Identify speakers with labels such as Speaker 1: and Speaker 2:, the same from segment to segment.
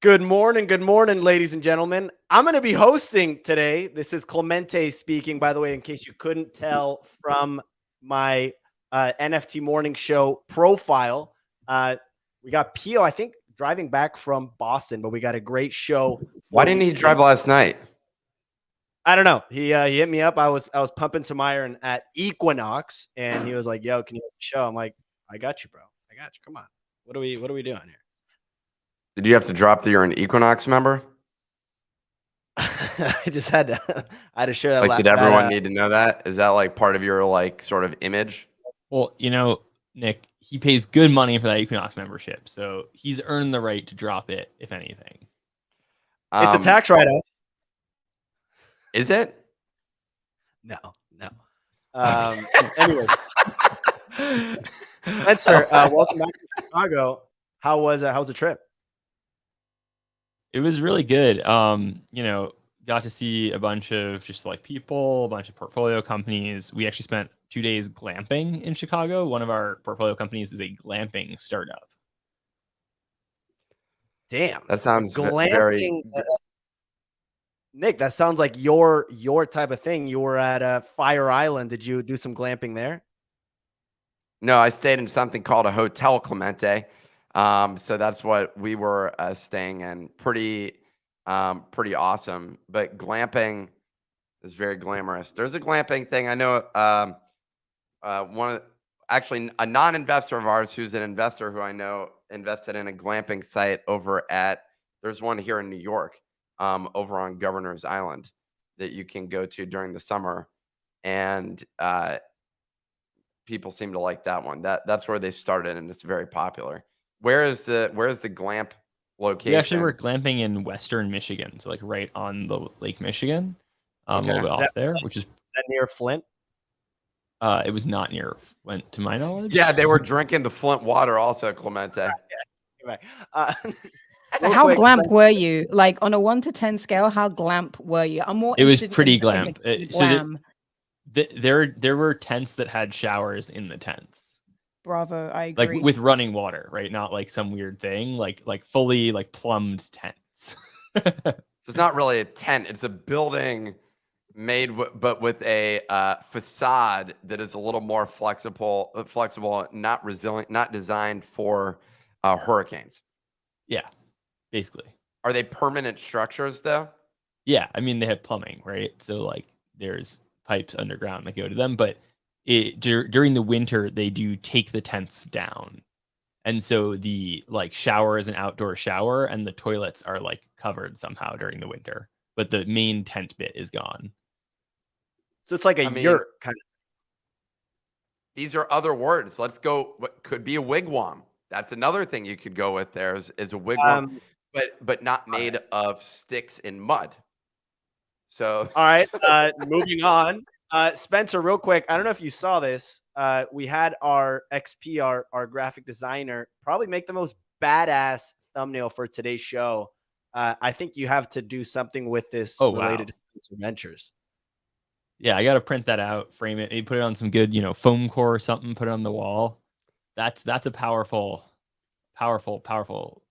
Speaker 1: Good morning, ladies and gentlemen. I'm going to be hosting today. This is Clemente speaking, by the way, in case you couldn't tell from my NFT morning show profile. We got Pio, I think, driving back from Boston, but we got a great show.
Speaker 2: Why didn't he drive last night?
Speaker 1: I don't know. He hit me up. I was pumping some iron at Equinox, and he was like, "Yo, can you host the show?" I'm like, "I got you, bro. I got you. Come on. What are we doing here?"
Speaker 2: Did you have to drop that you're an Equinox member?
Speaker 1: I just had to share that.
Speaker 2: Like, did everyone need to know that? Is that like part of your like sort of image?
Speaker 3: Well, Nick, he pays good money for that Equinox membership, so he's earned the right to drop it, if anything.
Speaker 1: It's a tax write-off.
Speaker 2: Is it?
Speaker 1: No. Anyway, Spencer, welcome back to Chicago. How was the trip?
Speaker 3: It was really good. Got to see a bunch of just like people, a bunch of portfolio companies. We actually spent 2 days glamping in Chicago. One of our portfolio companies is a glamping startup.
Speaker 1: Damn,
Speaker 2: that sounds
Speaker 1: glamping.
Speaker 2: Very.
Speaker 1: Nick, that sounds like your type of thing. You were at Fire Island. Did you do some glamping there?
Speaker 2: No, I stayed in something called a Hotel Clemente. So that's what we were staying in. Pretty awesome. But glamping is very glamorous. There's a glamping thing. I know a non-investor of ours who's an investor who I know invested in a glamping site there's one here in New York, over on Governor's Island that you can go to during the summer. And people seem to like that one. That's where they started, and it's very popular. Where's the glamp location?
Speaker 3: We actually were glamping in Western Michigan, so like right on the Lake Michigan, a little bit off there, which is
Speaker 1: that near Flint.
Speaker 3: It was not near Flint, to my knowledge.
Speaker 2: Yeah, they were drinking the Flint water, also, Clemente.
Speaker 4: How glamp were you? Like on a 1 to 10 scale, how glamp were you? I'm more.
Speaker 3: It was pretty glamp.
Speaker 4: Glam.
Speaker 3: There were tents that had showers in the tents.
Speaker 4: Bravo, I agree.
Speaker 3: Like with running water, right? Not like some weird thing, like fully like plumbed tents.
Speaker 2: So it's not really a tent; it's a building made, but with a facade that is a little more flexible, not resilient, not designed for hurricanes.
Speaker 3: Yeah, basically.
Speaker 2: Are they permanent structures though?
Speaker 3: Yeah, I mean they have plumbing, right? So like there's pipes underground that go to them, but during the winter they do take the tents down, and so the like shower is an outdoor shower, and the toilets are like covered somehow during the winter, but the main tent bit is gone.
Speaker 1: So it's like a yurt kind of.
Speaker 2: These are other words. Let's go. What could be a wigwam? That's another thing you could go with. There is a wigwam, but not made of sticks and mud. So
Speaker 1: all right, moving on. Spencer, real quick, I don't know if you saw this. We had our XP, our graphic designer, probably make the most badass thumbnail for today's show. I think you have to do something with this related to Spencer Ventures.
Speaker 3: Yeah, I got to print that out, frame it, maybe put it on some good, foam core or something, put it on the wall. That's a powerful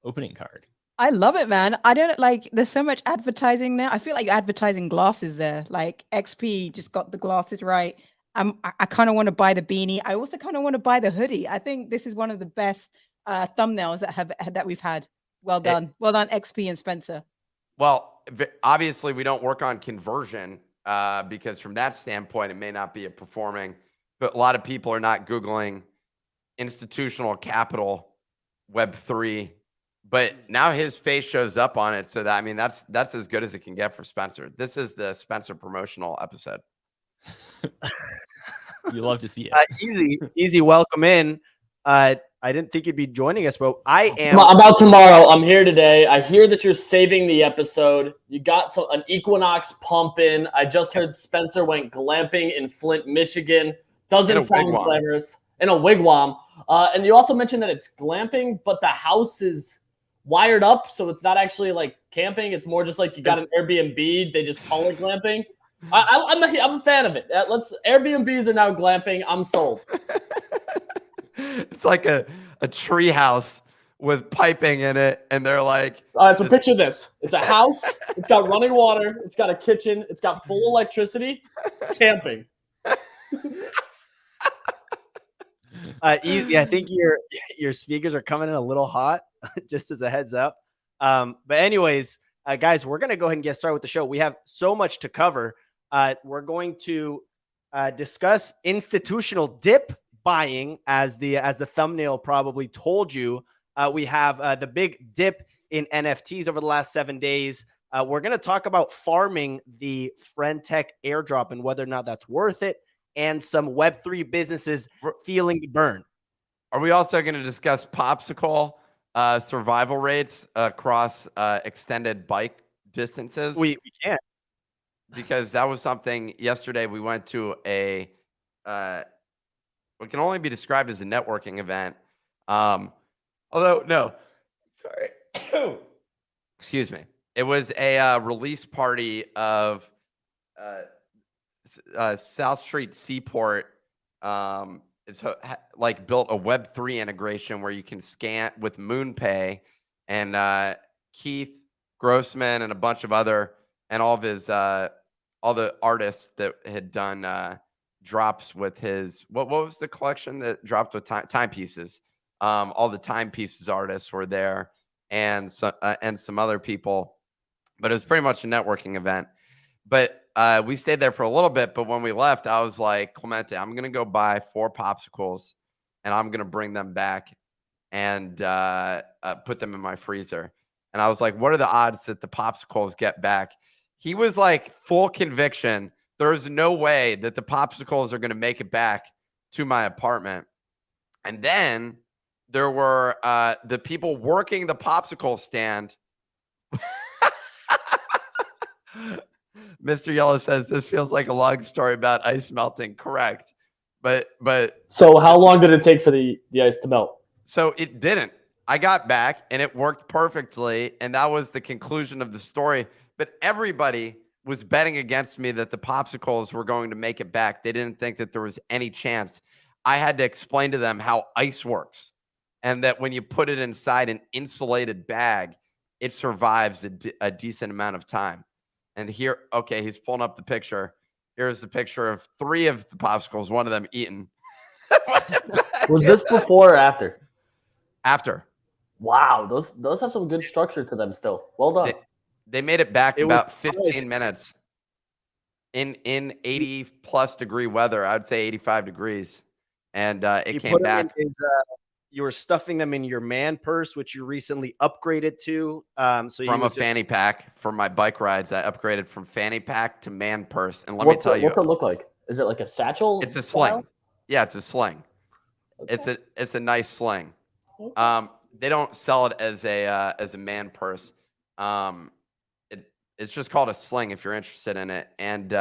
Speaker 3: opening card.
Speaker 4: I love it, man. I don't like. There's so much advertising there. I feel like you're advertising glasses there. Like XP just got the glasses right. I kind of want to buy the beanie. I also kind of want to buy the hoodie. I think this is one of the best thumbnails that we've had. Well done, well done, XP and Spencer.
Speaker 2: Well, obviously we don't work on conversion because from that standpoint it may not be a performing. But a lot of people are not Googling institutional capital Web3. But now his face shows up on it, so that's as good as it can get for Spencer. This is the Spencer promotional episode.
Speaker 3: You love to see it.
Speaker 1: Easy. Welcome in. I didn't think you'd be joining us, but I am.
Speaker 5: About tomorrow, I'm here today. I hear that you're saving the episode. You got an Equinox pump in. I just heard Spencer went glamping in Flint, Michigan. Doesn't sound glamorous. In a wigwam. And you also mentioned that it's glamping, but the house is wired up, so it's not actually like camping. It's more just like you got an Airbnb. They just call it glamping. I'm a fan of it. Airbnbs are now glamping. I'm sold.
Speaker 2: It's like a tree house with piping in it, and they're like,
Speaker 5: all right, so picture this. It's a house. It's got running water. It's got a kitchen. It's got full electricity. Camping.
Speaker 1: Easy. I think your speakers are coming in a little hot, just as a heads up. But anyways, guys, we're gonna go ahead and get started with the show. We have so much to cover. We're going to discuss institutional dip buying, as the thumbnail probably told you. We have the big dip in NFTs over the last 7 days. We're going to talk about farming the Friendtech airdrop and whether or not that's worth it, and some Web3 businesses feeling the burn.
Speaker 2: Are we also going to discuss popsicle survival rates across extended bike distances?
Speaker 1: We can.
Speaker 2: Because that was something yesterday. We went to a what can only be described as a networking event. Although, no, sorry. Excuse me. It was a release party of South Street Seaport. It's like built a Web3 integration where you can scan with MoonPay, and Keith Grossman and a bunch of other, and all of his all the artists that had done drops with his what was the collection that dropped with timepieces. All the timepieces artists were there, and some other people, but it was pretty much a networking event. But we stayed there for a little bit, but when we left, I was like, Clemente, I'm gonna go buy 4 popsicles, and I'm gonna bring them back and put them in my freezer. And I was like, what are the odds that the popsicles get back? He was like, full conviction, there's no way that the popsicles are gonna make it back to my apartment. And then there were the people working the popsicle stand. Mr. Yellow says this feels like a long story about ice melting. Correct. But
Speaker 5: so how long did it take for the ice to melt?
Speaker 2: So it didn't. I got back and it worked perfectly. And that was the conclusion of the story. But everybody was betting against me that the popsicles were going to make it back. They didn't think that there was any chance. I had to explain to them how ice works, and that when you put it inside an insulated bag, it survives a decent amount of time. And here, okay, he's pulling up the picture. Here's the picture of 3 of the popsicles, one of them eaten.
Speaker 5: Was this before or after?
Speaker 2: After.
Speaker 5: Wow, those have some good structure to them still. Well done.
Speaker 2: They made it back in about 15 minutes. In 80+ degree weather, I'd say 85 degrees. And it came back.
Speaker 1: You were stuffing them in your man purse, which you recently upgraded to. So
Speaker 2: from a fanny pack for my bike rides, I upgraded from fanny pack to man purse. And let
Speaker 5: me
Speaker 2: tell you,
Speaker 5: what's it look like? Is it like a satchel?
Speaker 2: It's a sling. Yeah, it's a sling. Okay. It's a nice sling. Okay. They don't sell it as a man purse. It's just called a sling if you're interested in it. And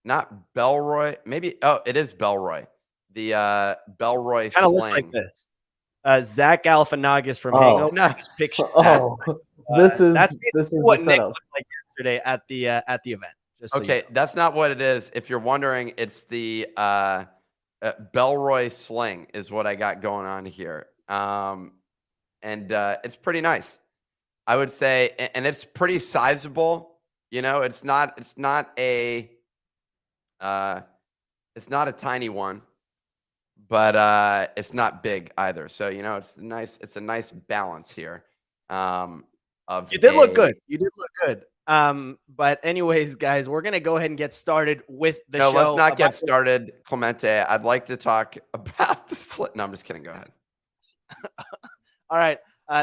Speaker 2: not Belroy, maybe. Oh, it is Belroy. The Belroy
Speaker 1: kind of looks like this. Zach Galifianakis from Hangover.
Speaker 2: No.
Speaker 1: Picture
Speaker 5: this is
Speaker 1: what
Speaker 5: the
Speaker 1: Nick
Speaker 5: setup.
Speaker 1: looked like yesterday at the event. Just
Speaker 2: okay, so that's not what it is. If you're wondering, it's the Belroy sling is what I got going on here, and it's pretty nice, I would say, and it's pretty sizable. You know, it's not a tiny one. But it's not big either. So, you know, it's a nice balance here. You
Speaker 1: did look good. You did look good. But anyways, guys, we're gonna go ahead and get started with the show.
Speaker 2: No, let's not get started, Clemente. I'd like to talk about the slit. No, I'm just kidding. Go ahead.
Speaker 1: All right.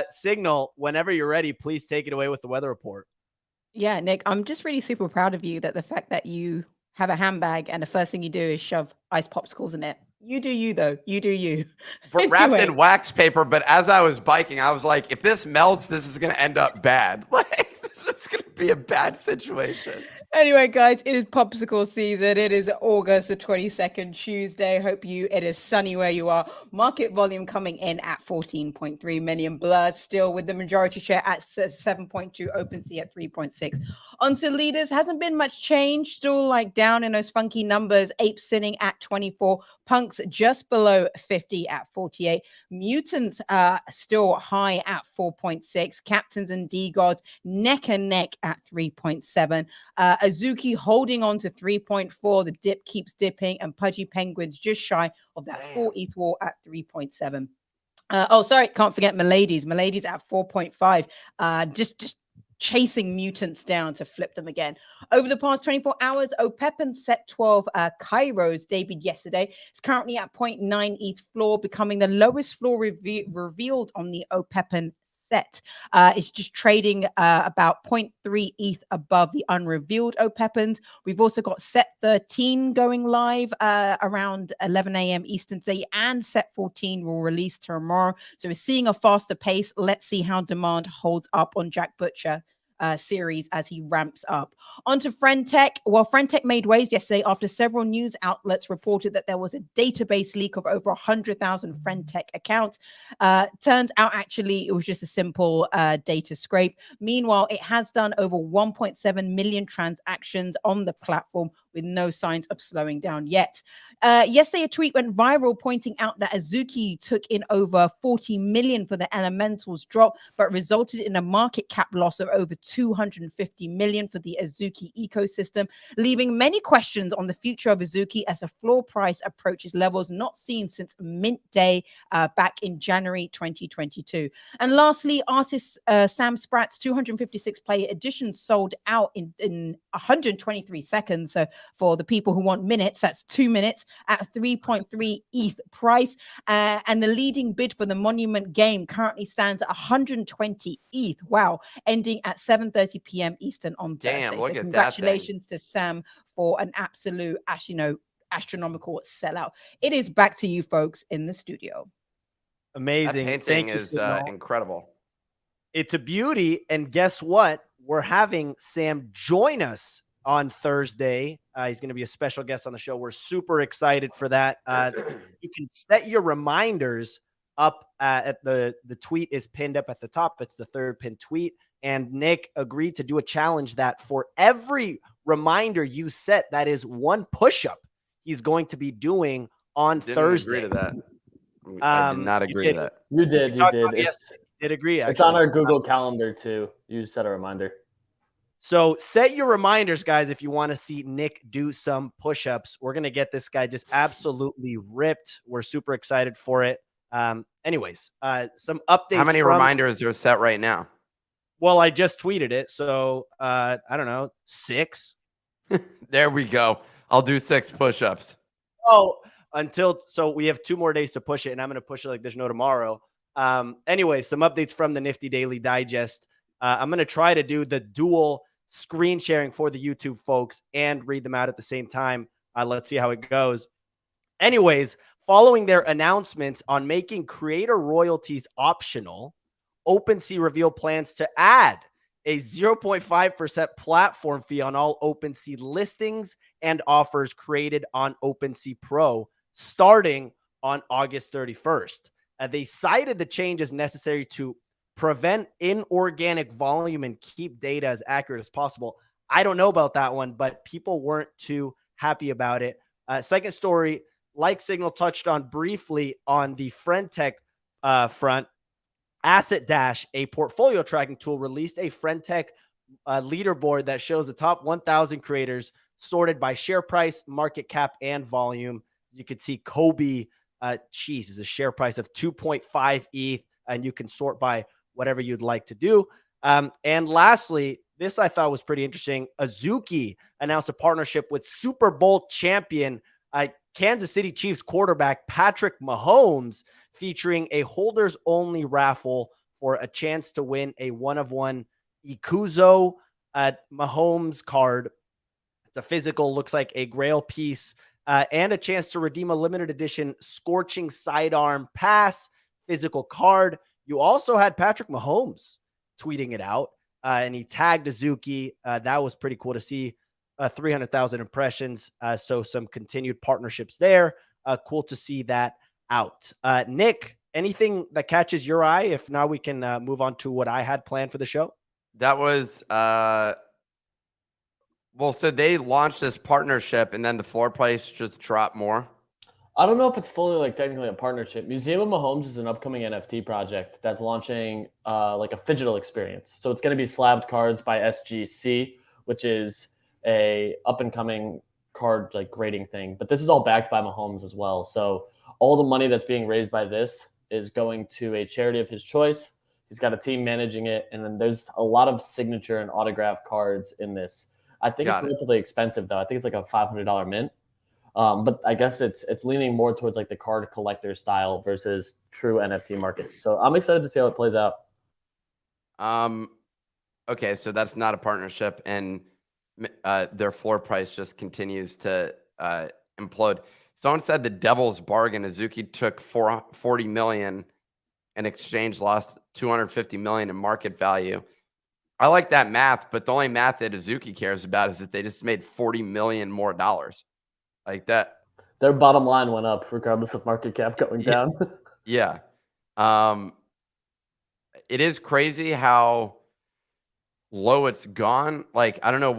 Speaker 1: Signal, whenever you're ready, please take it away with the weather report.
Speaker 4: Yeah, Nick, I'm just really super proud of you that the fact that you have a handbag and the first thing you do is shove ice popsicles in it. You do you, though. You do you.
Speaker 2: But wrapped in wax paper. But as I was biking, I was like, if this melts, this is going to end up bad. Like, this is going to be a bad situation.
Speaker 4: Anyway, guys, it is popsicle season. It is August the 22nd, Tuesday. Hope it is sunny where you are. Market volume coming in at 14.3 million. Blur still with the majority share at 7.2, OpenSea at 3.6. Onto leaders, hasn't been much change. Still like down in those funky numbers. Ape sitting at 24. Punks just below 50 at 48. Mutants still high at 4.6. Captains and D-Gods neck and neck at 3.7. Azuki holding on to 3.4. The dip keeps dipping, and Pudgy Penguins just shy of that 4 ETH wall at 3.7. Sorry, can't forget Milady's. Milady's at 4.5. Just chasing mutants down to flip them again. Over the past 24 hours, OPEP and Set 12 Kairos debuted yesterday. It's currently at 0.9 ETH floor, becoming the lowest floor revealed on the OPEP and Set. It's just trading about 0.3 ETH above the unrevealed OPEPs. We've also got Set 13 going live around 11 a.m. Eastern Day, and Set 14 will release tomorrow. So we're seeing a faster pace. Let's see how demand holds up on Jack Butcher series as he ramps up. Onto Friendtech. Well, Friendtech made waves yesterday after several news outlets reported that there was a database leak of over 100,000 Friendtech accounts. Turns out actually it was just a simple data scrape. Meanwhile, it has done over 1.7 million transactions on the platform with no signs of slowing down yet. Yesterday, a tweet went viral pointing out that Azuki took in over 40 million for the Elementals drop, but resulted in a market cap loss of over 250 million for the Azuki ecosystem, leaving many questions on the future of Azuki as the floor price approaches levels not seen since mint day back in January 2022. And lastly, artist Sam Spratt's 256 player edition sold out in 123 seconds. So for the people who want minutes, that's 2 minutes at 3.3 ETH price. And the leading bid for the Monument game currently stands at 120 ETH. Wow. Ending at 7:30 p.m. Eastern on Thursday.
Speaker 2: Damn, look
Speaker 4: so
Speaker 2: at
Speaker 4: congratulations to Sam for an absolute, astronomical sellout. It is back to you folks in the studio.
Speaker 1: Amazing.
Speaker 2: That painting
Speaker 1: Thank you,
Speaker 2: is
Speaker 1: Signal.
Speaker 2: incredible.
Speaker 1: It's a beauty. And guess what? We're having Sam join us on Thursday. He's going to be a special guest on the show. We're super excited for that. You can set your reminders up at the tweet is pinned up at the top. It's the third pinned tweet. And Nick agreed to do a challenge that for every reminder you set, that is one push-up he's going to be doing on Thursday.
Speaker 2: Agree to that. I did not agree to that.
Speaker 5: You did.
Speaker 1: Did agree. Actually.
Speaker 5: It's on our Google Calendar too. You set a reminder.
Speaker 1: So set your reminders, guys, if you want to see Nick do some push-ups. We're going to get this guy just absolutely ripped. We're super excited for it. Anyways, some updates.
Speaker 2: How many reminders are set right now?
Speaker 1: Well, I just tweeted it. So I don't know, 6.
Speaker 2: There we go. I'll do 6 push-ups.
Speaker 1: Oh, so we have 2 more days to push it, and I'm going to push it like there's no tomorrow. Anyway, some updates from the Nifty Daily Digest. I'm going to try to do the dual screen sharing for the YouTube folks and read them out at the same time. Let's see how it goes. Anyways, following their announcements on making creator royalties optional, OpenSea revealed plans to add a 0.5% platform fee on all OpenSea listings and offers created on OpenSea Pro starting on August 31st. They cited the change as necessary to prevent inorganic volume and keep data as accurate as possible. I don't know about that one, but people weren't too happy about it. Second story, like Signal touched on briefly on the Friendtech front, Asset Dash, a portfolio tracking tool, released a Friendtech leaderboard that shows the top 1,000 creators sorted by share price, market cap, and volume. You could see Kobe, is a share price of 2.5 ETH, and you can sort by whatever you'd like to do. And lastly, this I thought was pretty interesting. Azuki announced a partnership with Super Bowl champion Kansas City Chiefs quarterback Patrick Mahomes, featuring a holders-only raffle for a chance to win a one-of-one Ikuzo Mahomes card. It's a physical, looks like a grail piece, and a chance to redeem a limited edition Scorching Sidearm Pass physical card. You also had Patrick Mahomes tweeting it out, and he tagged Azuki. That was pretty cool to see. 300,000 impressions. So some continued partnerships there. Cool to see that out. Nick, anything that catches your eye? If not, we can move on to what I had planned for the show.
Speaker 2: That was well, so they launched this partnership and then the floor price just dropped more.
Speaker 5: I don't know if it's fully like technically a partnership. Museum of Mahomes is an upcoming NFT project that's launching like a phygital experience. So it's going to be slabbed cards by SGC, which is a up and coming card like grading thing. But this is all backed by Mahomes as well. So all the money that's being raised by this is going to a charity of his choice. He's got a team managing it, and then there's a lot of signature and autograph cards in this. I think it's relatively expensive though. I think it's like a $500 mint. But I guess it's leaning more towards like the card collector style versus true NFT market. So I'm excited to see how it plays out.
Speaker 2: Okay, so that's not a partnership, and their floor price just continues to implode. Someone said the devil's bargain. Azuki took 40 million in exchange, lost 250 million in market value. I like that math, but the only math that Azuki cares about is that they just made 40 million more dollars. Like that.
Speaker 5: Their bottom line went up regardless of market cap going down.
Speaker 2: Yeah. It is crazy how low it's gone. Like, I don't know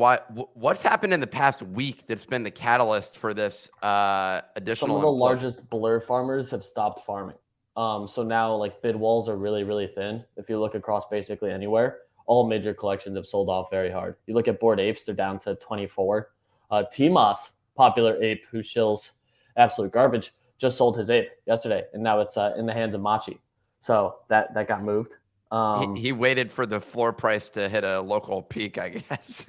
Speaker 2: what's happened in the past week that's been the catalyst for this additional.
Speaker 5: Some of the largest blur farmers have stopped farming. So now like bid walls are really, really thin. If you look across basically anywhere, all major collections have sold off very hard. You look at Bored Apes, they're down to 24. Tmas, popular ape who shills absolute garbage, just sold his ape yesterday, and now it's in the hands of Machi. So that got moved.
Speaker 2: He waited for the floor price to hit a local peak, I guess.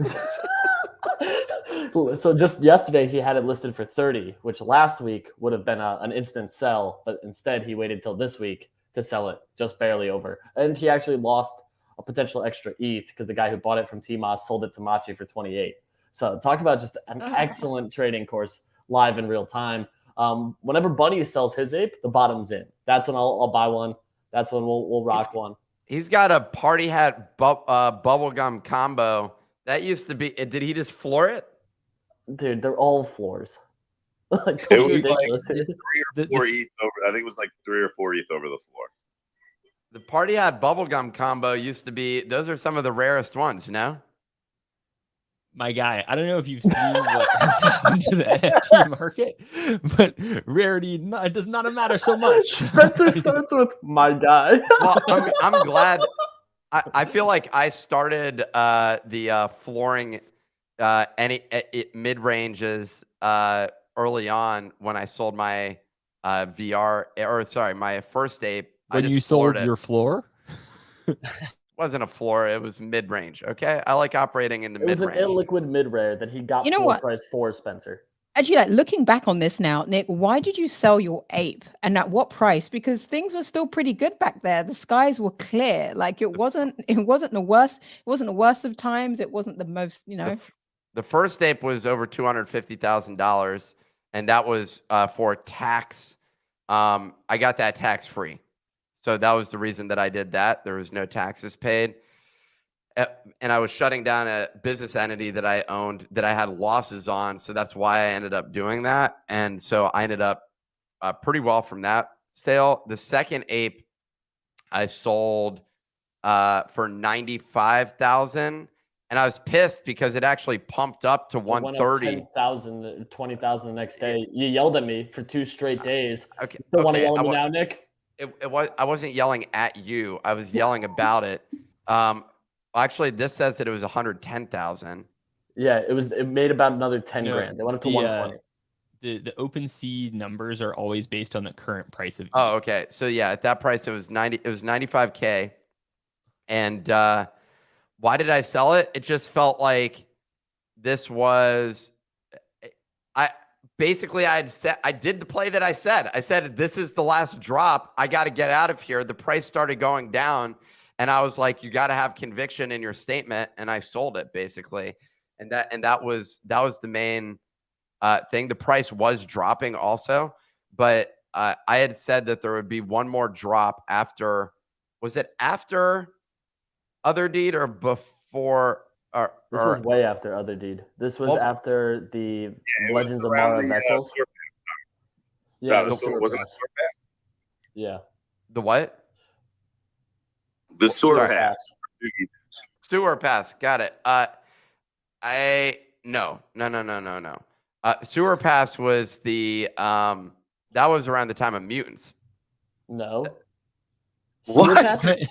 Speaker 5: So just yesterday, he had it listed for 30, which last week would have been an instant sell, but instead he waited till this week to sell it just barely over. And he actually lost a potential extra ETH because the guy who bought it from Tmas sold it to Machi for 28. So talk about just an excellent trading course live in real time. Whenever Buddy sells his ape, the bottom's in. That's when I'll buy one. That's when we'll rock one.
Speaker 2: He's got a party hat bubblegum combo. That used to be, did he just floor it?
Speaker 5: Dude, they're all floors.
Speaker 6: Like, it was like 3 or 4 ETH over. I think it was like 3 or 4 ETH over the floor.
Speaker 2: The party hat bubblegum combo used to be, those are some of the rarest ones, no?
Speaker 3: My guy, I don't know if you've seen what has happened to the NFT market, but rarity does not matter so much.
Speaker 5: Spencer starts with my guy.
Speaker 2: Well, I'm glad. I feel like I started the flooring mid ranges early on when I sold my my first ape.
Speaker 3: When you sold your floor?
Speaker 2: Wasn't a floor, it was mid-range. Okay, I like operating in the mid-range.
Speaker 5: It was an illiquid mid-rare that he got full price for, Spencer.
Speaker 4: Actually, like, looking back on this now, Nick, why did you sell your ape and at what price? Because things were still pretty good back there. The skies were clear. Like it wasn't the worst. It wasn't the worst of times. It wasn't the most, you know.
Speaker 2: The first ape was over $250,000, and that was for tax. I got that tax free. So that was the reason that I did that. There was no taxes paid. And I was shutting down a business entity that I owned that I had losses on. So that's why I ended up doing that. And so I ended up pretty well from that sale. The second ape I sold for $95,000. And I was pissed because it actually pumped up to 130.
Speaker 5: 10,000, 20,000 the next day. You yelled at me for 2 straight days.
Speaker 2: Okay.
Speaker 5: You still want to yell at me now, Nick?
Speaker 2: I wasn't yelling at you. I was yelling about it. Actually, this says that it was 110,000.
Speaker 5: Yeah, it made about another 10 grand. They went up to 120.
Speaker 3: The OpenSea numbers are always based on the current price of.
Speaker 2: Oh, okay. So yeah, at that price, it was 95K. And why did I sell it? It just felt like this was. Basically, I did the play that I said. I said, this is the last drop. I got to get out of here. The price started going down. And I was like, you got to have conviction in your statement. And I sold it basically. And that was the main thing. The price was dropping also. But I had said that there would be one more drop after, was it after Other Deed or before
Speaker 5: This was way after Other Deed. This was after the Legends of
Speaker 6: around
Speaker 5: Mara
Speaker 6: the,
Speaker 5: vessels.
Speaker 6: Yeah, wasn't it Sewer Pass?
Speaker 5: Yeah.
Speaker 2: The what?
Speaker 6: The Sewer Pass.
Speaker 2: Sewer Pass. Got it. No. Sewer Pass was the that was around the time of Mutants.
Speaker 5: No.
Speaker 6: What?
Speaker 5: Sewer Passes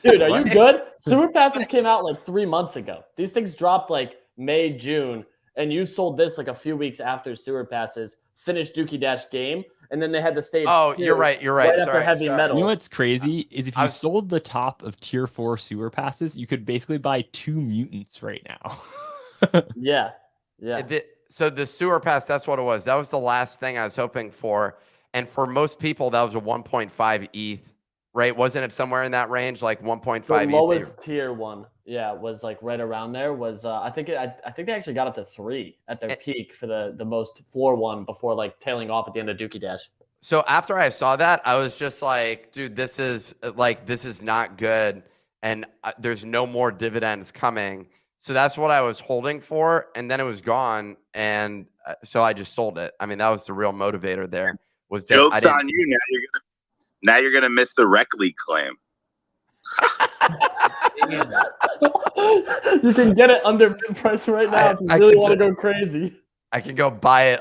Speaker 5: dude, are you good? Sewer Passes came out like 3 months ago. These things dropped like May, June, and you sold this like a few weeks after Sewer Passes finished Dookie Dash game, and then they had the stage.
Speaker 2: Oh, you're right.
Speaker 5: Right after Heavy Metal.
Speaker 3: You know what's crazy is if you sold the top of tier 4 Sewer Passes, you could basically buy 2 Mutants right now.
Speaker 5: Yeah.
Speaker 2: So the Sewer Pass, that's what it was. That was the last thing I was hoping for. And for most people, that was a 1.5 ETH, right? Wasn't it somewhere in that range, like 1.5 ETH?
Speaker 5: The lowest tier one, was like right around there. Was I think they actually got up to 3 at their peak for the most floor one before like tailing off at the end of Dookie Dash.
Speaker 2: So after I saw that, I was just like, dude, this is not good, and there's no more dividends coming. So that's what I was holding for, and then it was gone, and so I just sold it. I mean, that was the real motivator there. Was that
Speaker 6: Joke's on you. Now you're gonna miss the Rec League claim.
Speaker 5: You can get it under mid price right now if you really want to go crazy.
Speaker 2: I can go buy it.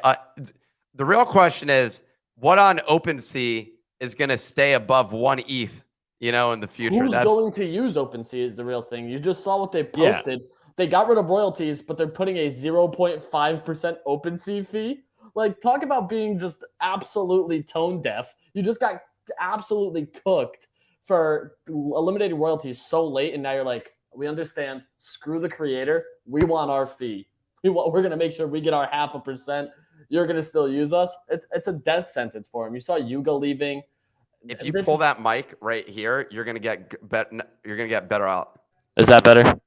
Speaker 2: The real question is, what on OpenSea is going to stay above 1 ETH, in the future?
Speaker 5: Who's going to use OpenSea is the real thing. You just saw what they posted.
Speaker 3: Yeah.
Speaker 5: They got rid of royalties, but they're putting a 0.5% OpenSea fee. Like, talk about being just absolutely tone deaf. You just got absolutely cooked for eliminating royalties so late, and now you're like, we understand. Screw the creator. We want our fee. We're going to make sure we get our 0.5%. You're going to still use us. It's a death sentence for him. You saw Yuga leaving.
Speaker 2: If you pull that mic right here, you're going to get better out.
Speaker 5: Is that better?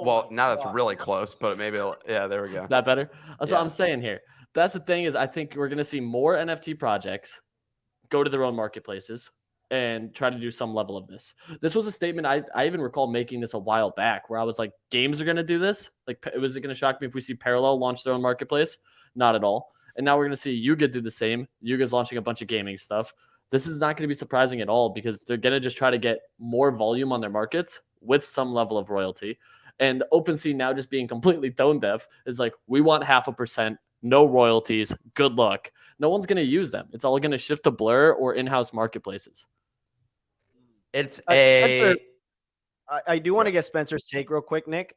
Speaker 2: Well, now that's really close, but maybe there we go.
Speaker 5: That better? That's what I'm saying here. That's the thing is I think we're going to see more NFT projects go to their own marketplaces and try to do some level of this. This was a statement I even recall making this a while back where I was like, games are going to do this? Like, was it going to shock me if we see Parallel launch their own marketplace? Not at all. And now we're going to see Yuga do the same. Yuga's launching a bunch of gaming stuff. This is not going to be surprising at all because they're going to just try to get more volume on their markets with some level of royalty. And OpenSea now just being completely tone deaf is like, we want 0.5%, no royalties, good luck. No one's going to use them. It's all going to shift to Blur or in-house marketplaces.
Speaker 1: Spencer, I do want to get Spencer's take real quick, Nick.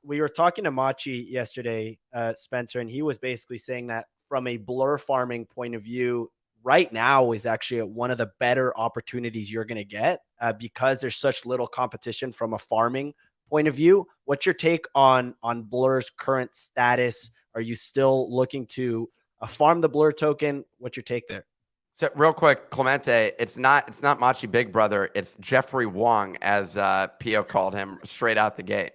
Speaker 1: We were talking to Machi yesterday, Spencer, and he was basically saying that from a Blur farming point of view, right now is actually one of the better opportunities you're going to get because there's such little competition from a farming point of view. What's your take on Blur's current status? Are you still looking to farm the Blur token? What's your take there?
Speaker 2: So real quick, Clemente, it's not machibigbrother, it's Jeffrey Wong, as Pio called him straight out the gate.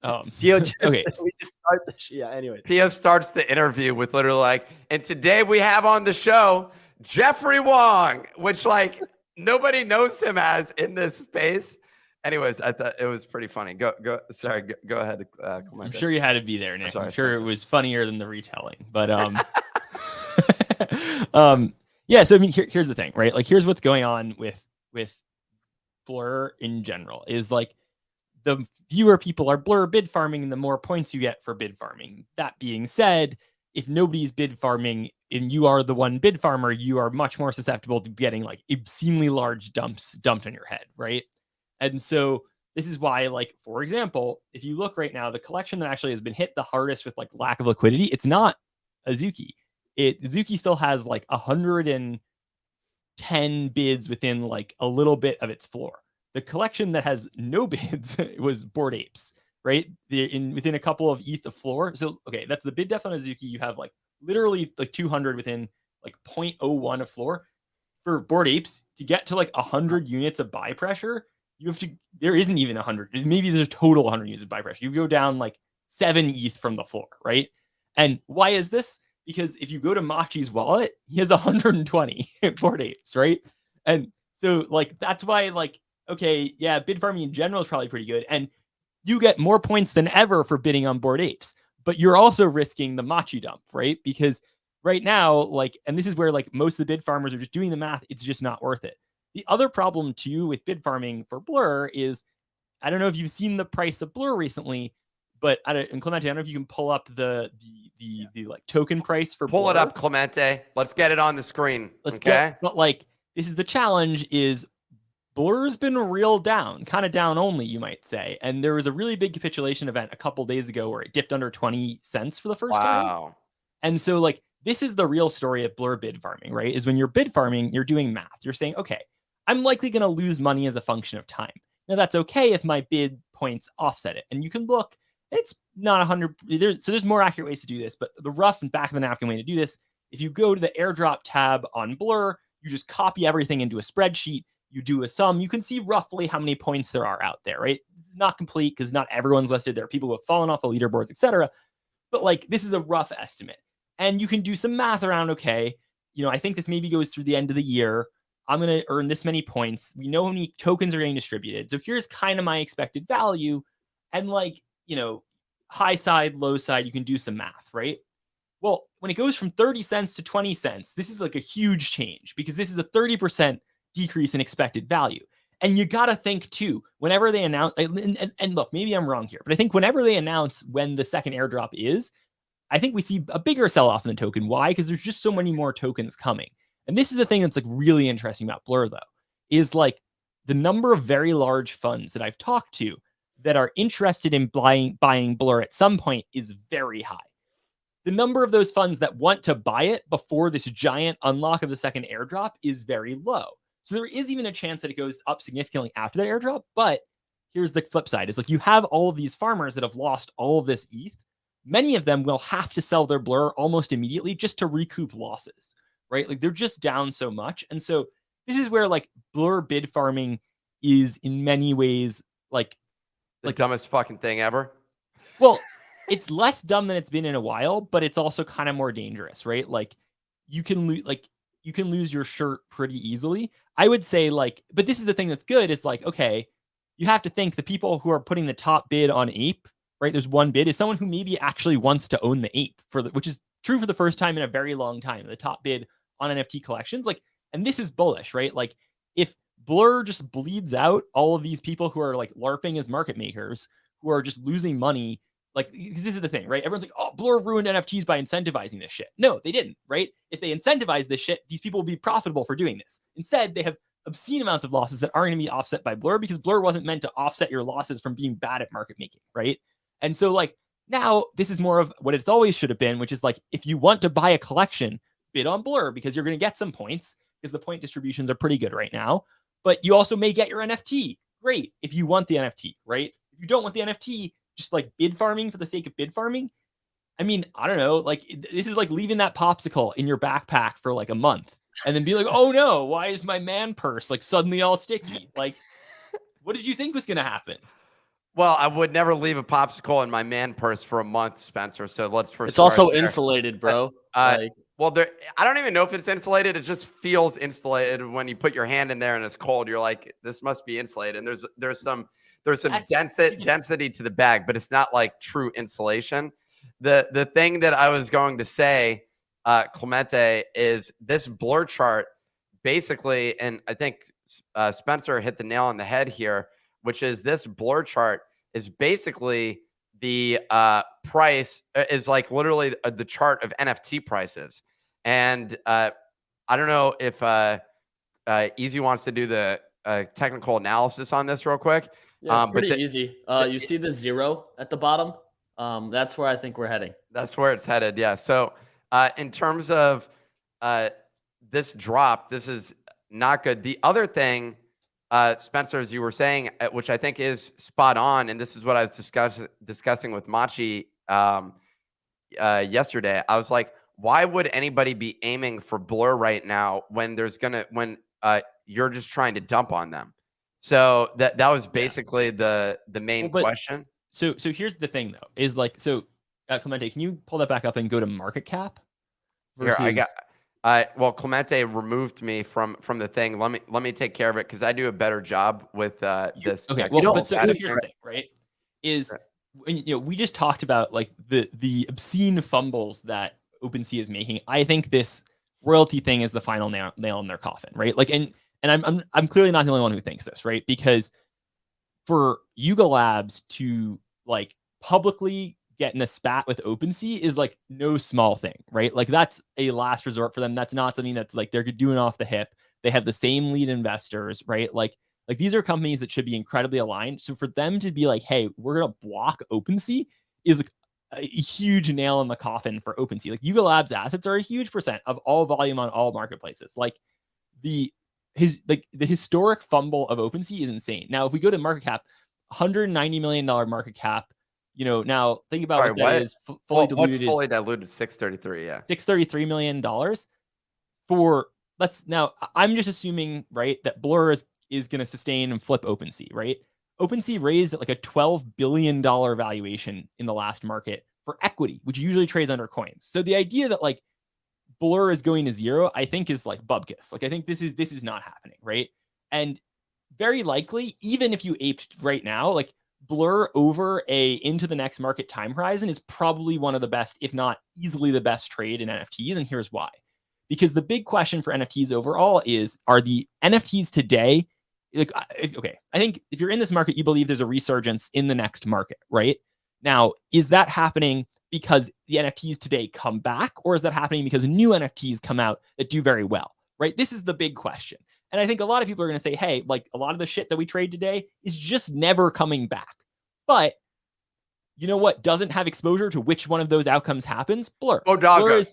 Speaker 1: Pio just,
Speaker 3: okay.
Speaker 1: We just start the anyway.
Speaker 2: Pio starts the interview with literally like, and today we have on the show Jeffrey Wong, which like nobody knows him as in this space. Anyways, I thought it was pretty funny. Go ahead, Clemente.
Speaker 3: I'm sure you had to be there, Nick.
Speaker 2: Sorry,
Speaker 3: I'm sure it was funnier than the retelling, but yeah. So I mean, here's the thing, right? Like, here's what's going on with Blur in general is like the fewer people are Blur bid farming, the more points you get for bid farming. That being said, if nobody's bid farming and you are the one bid farmer, you are much more susceptible to getting like obscenely large dumps dumped on your head, right? And so this is why, like, for example, if you look right now, the collection that actually has been hit the hardest with like lack of liquidity, it's not Azuki. Azuki still has like 110 bids within like a little bit of its floor. The collection that has no bids was Bored Apes, right? Within a couple of ETH of floor. So, okay, that's the bid depth on Azuki. You have like literally like 200 within like 0.01 of floor. For Bored Apes, to get to like 100 units of buy pressure, there isn't even 100. Maybe there's a total 100 units of buy pressure. You go down like 7 ETH from the floor, right? And why is this? Because if you go to Machi's wallet, he has 120 Bored Apes, right? And so like, that's why like, okay, yeah, bid farming in general is probably pretty good. And you get more points than ever for bidding on Bored Apes, but you're also risking the machi dump, right? Because right now, like, and this is where like most of the bid farmers are just doing the math. It's just not worth it. The other problem too with bid farming for Blur is, I don't know if you've seen the price of Blur recently, but and Clemente, I don't know if you can pull up the like token price for
Speaker 2: Pull
Speaker 3: Blur.
Speaker 2: it up, Clemente. Let's get it on the screen.
Speaker 3: But like, this is the challenge: is Blur's been real down, kind of down only, you might say. And there was a really big capitulation event a couple days ago where it dipped under 20 cents for the first time.
Speaker 2: Wow.
Speaker 3: And so like, this is the real story of Blur bid farming, right? Is when you're bid farming, you're doing math. You're saying, okay, I'm likely going to lose money as a function of time. Now that's okay if my bid points offset it. And you can look, it's not 100. So there's more accurate ways to do this, but the rough and back of the napkin way to do this, if you go to the airdrop tab on Blur, you just copy everything into a spreadsheet. You do a sum, you can see roughly how many points there are out there, right? It's not complete because not everyone's listed. There are people who have fallen off the leaderboards, etc. But like, this is a rough estimate. And you can do some math around, okay, I think this maybe goes through the end of the year. I'm going to earn this many points. We know how many tokens are getting distributed. So here's kind of my expected value. And like, high side, low side, you can do some math, right? Well, when it goes from 30 cents to 20 cents, this is like a huge change because this is a 30% decrease in expected value. And you got to think too, whenever they announce, and look, maybe I'm wrong here, but I think whenever they announce when the second airdrop is, I think we see a bigger sell-off in the token. Why? Because there's just so many more tokens coming. And this is the thing that's like really interesting about Blur though, is like the number of very large funds that I've talked to that are interested in buying Blur at some point is very high. The number of those funds that want to buy it before this giant unlock of the second airdrop is very low. So there is even a chance that it goes up significantly after that airdrop. But here's the flip side, is like you have all of these farmers that have lost all of this ETH. Many of them will have to sell their Blur almost immediately just to recoup losses, right? Like they're just down so much. And so this is where like Blur bid farming is in many ways like
Speaker 2: the dumbest fucking thing ever.
Speaker 3: Well, it's less dumb than it's been in a while, but it's also kind of more dangerous, right? Like you can lose your shirt pretty easily. I would say like, but this is the thing that's good is like, okay, you have to think the people who are putting the top bid on Ape, right? There's one bid is someone who maybe actually wants to own the Ape which is true for the first time in a very long time. The top bid on NFT collections, like, and this is bullish, right? Like if Blur just bleeds out all of these people who are like LARPing as market makers, who are just losing money. Like, this is the thing, right? Everyone's like, oh, Blur ruined NFTs by incentivizing this shit. No, they didn't, right? If they incentivize this shit, these people will be profitable for doing this. Instead, they have obscene amounts of losses that aren't going to be offset by Blur because Blur wasn't meant to offset your losses from being bad at market making, right? And so, like, now this is more of what it's always should have been, which is like, if you want to buy a collection, bid on Blur because you're going to get some points because the point distributions are pretty good right now. But you also may get your NFT. Great. If you want the NFT, right? If you don't want the NFT, just like bid farming for the sake of bid farming. I mean, I don't know. Like this is like leaving that popsicle in your backpack for like a month and then be like, oh no, why is my man purse like suddenly all sticky? Like, what did you think was going to happen?
Speaker 2: Well, I would never leave a popsicle in my man purse for a month, Spencer. So let's first.
Speaker 5: It's also insulated, bro.
Speaker 2: Well, I don't even know if it's insulated. It just feels insulated when you put your hand in there and it's cold. You're like, this must be insulated. And there's some density to the bag, but it's not like true insulation. The thing that I was going to say, Clemente, is this Blur chart basically, and I think Spencer hit the nail on the head here, which is this Blur chart is basically the price is like literally the chart of NFT prices. And I don't know if Easy wants to do the technical analysis on this real quick.
Speaker 5: Yeah, it's pretty easy. You see the 0 at the bottom? That's where I think we're heading.
Speaker 2: That's where it's headed, yeah. So in terms of this drop, this is not good. The other thing, Spencer, as you were saying, which I think is spot on, and this is what I was discussing with Machi yesterday. I was like, why would anybody be aiming for Blur right now when you're just trying to dump on them? So that was basically the main question.
Speaker 3: So here's the thing though, is like, so Clemente, can you pull that back up and go to market cap?
Speaker 2: Here, I got. Well, Clemente removed me from the thing. Let me take care of it because I do a better job with this.
Speaker 3: Okay. Well, so here's the thing, right? is, we just talked about like the obscene fumbles that OpenSea is making. I think this royalty thing is the final nail in their coffin, right? Like, and I'm clearly not the only one who thinks this, right? Because for Yuga Labs to like publicly get in a spat with OpenSea is like no small thing, right? Like that's a last resort for them. That's not something that's like they're doing off the hip. They have the same lead investors, right? Like these are companies that should be incredibly aligned. So for them to be like, hey, we're gonna block OpenSea is like a huge nail in the coffin for OpenSea. Like Yuga Labs assets are a huge percent of all volume on all marketplaces. Like the historic fumble of OpenSea is insane. Now, if we go to market cap, $190 million market cap, now think about what that is fully diluted.
Speaker 2: What's fully diluted? 633, yeah.
Speaker 3: $633 million now I'm just assuming, right, that Blur is going to sustain and flip OpenSea, right? OpenSea raised at like a $12 billion valuation in the last market for equity, which usually trades under coins. So the idea that like Blur is going to zero, I think is like bubkiss. Like I think this is not happening, right? And very likely, even if you aped right now, like Blur over into the next market time horizon is probably one of the best, if not easily the best trade in NFTs. And here's why. Because the big question for NFTs overall is, are the NFTs today, like, okay, I think if you're in this market, you believe there's a resurgence in the next market, right? Now, is that happening because the NFTs today come back, or is that happening because new NFTs come out that do very well, right? This is the big question. And I think a lot of people are going to say, hey, like a lot of the shit that we trade today is just never coming back. But you know what doesn't have exposure to which one of those outcomes happens? Blur.
Speaker 2: Blur.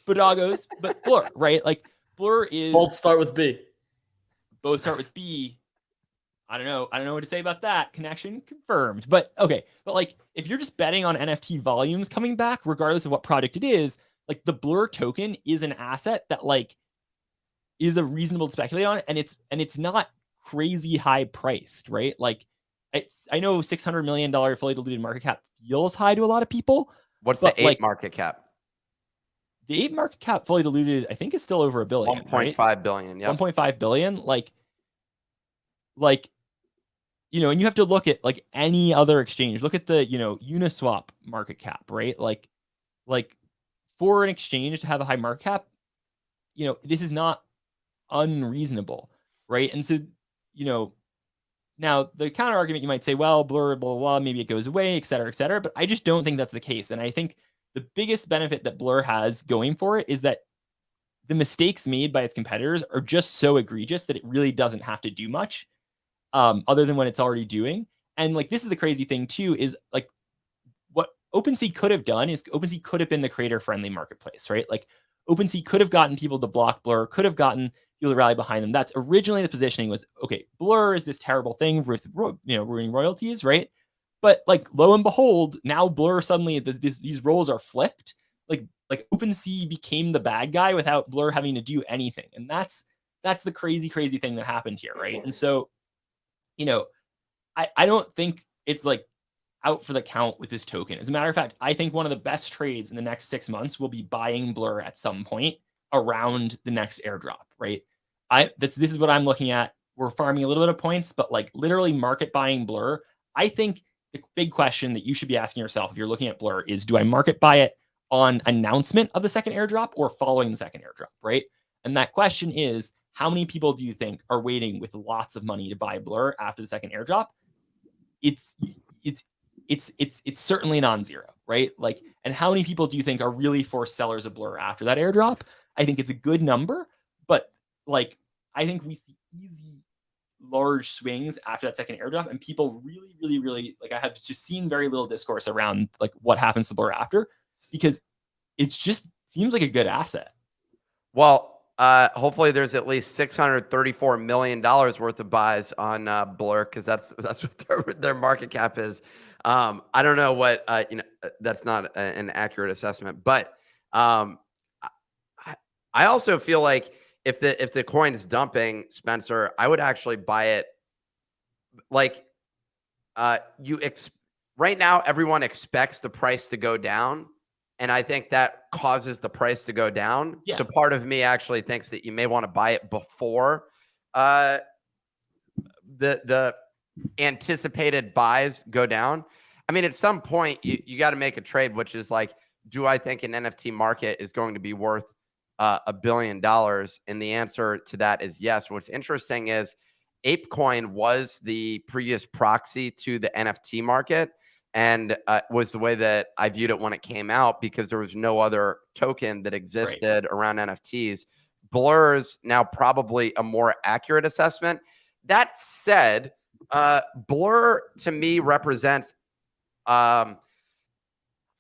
Speaker 3: Bodogos, but Blur, right? Like Blur is...
Speaker 5: Both start with B.
Speaker 3: Both start with B. I don't know what to say about that. Connection confirmed. But okay. But like, if you're just betting on NFT volumes coming back, regardless of what project it is, like the Blur token is an asset that like is a reasonable to speculate on. And it's not crazy high priced, right? Like I know $600 million fully diluted market cap feels high to a lot of people.
Speaker 2: What's the 8 market cap?
Speaker 3: The 8 market cap fully diluted, I think, is still over $1 billion.
Speaker 2: 1.5 billion. Yeah.
Speaker 3: 1.5 billion. Like, and you have to look at like any other exchange. Look at the, Uniswap market cap, right? Like for an exchange to have a high market cap, this is not unreasonable, right? And so, now the counter argument, you might say, well, Blur, blah, blah, blah, maybe it goes away, et cetera, et cetera. But I just don't think that's the case. And I think the biggest benefit that Blur has going for it is that the mistakes made by its competitors are just so egregious that it really doesn't have to do much other than what it's already doing. And like, this is the crazy thing too, is like what OpenSea could have done is OpenSea could have been the creator friendly marketplace, right? Like OpenSea could have gotten people to block Blur, could have gotten people to rally behind them. That's originally the positioning was, okay, Blur is this terrible thing with, ruining royalties, right? But like, lo and behold, now Blur suddenly these roles are flipped. Like OpenSea became the bad guy without Blur having to do anything, and that's the crazy thing that happened here, right? And so, I don't think it's like out for the count with this token. As a matter of fact, I think one of the best trades in the next 6 months will be buying Blur at some point around the next airdrop, right? This is what I'm looking at. We're farming a little bit of points, but like literally market buying Blur. I think the big question that you should be asking yourself if you're looking at Blur is, do I market buy it on announcement of the second airdrop or following the second airdrop, right? And that question is, how many people do you think are waiting with lots of money to buy Blur after the second airdrop? It's certainly non-zero, right? Like, and how many people do you think are really forced sellers of Blur after that airdrop? I think it's a good number, but like, I think we see easy large swings after that second airdrop, and people really like, I have just seen very little discourse around like what happens to Blur after, because it just seems like a good asset.
Speaker 2: Well, hopefully there's at least $634 million worth of buys on Blur, because that's what their market cap is. I don't know what that's not an accurate assessment, but I also feel like if the coin is dumping, Spencer, I would actually buy it. Like right now, everyone expects the price to go down, and I think that causes the price to go down. Yeah. So part of me actually thinks that you may want to buy it before the anticipated buys go down. I mean, at some point you got to make a trade, which is like, do I think an NFT market is going to be worth $1 billion? And the answer to that is yes. What's interesting is ApeCoin was the previous proxy to the NFT market, and was the way that I viewed it when it came out, because there was no other token that existed around NFTs. Blur's now probably a more accurate assessment. That said, Blur to me represents a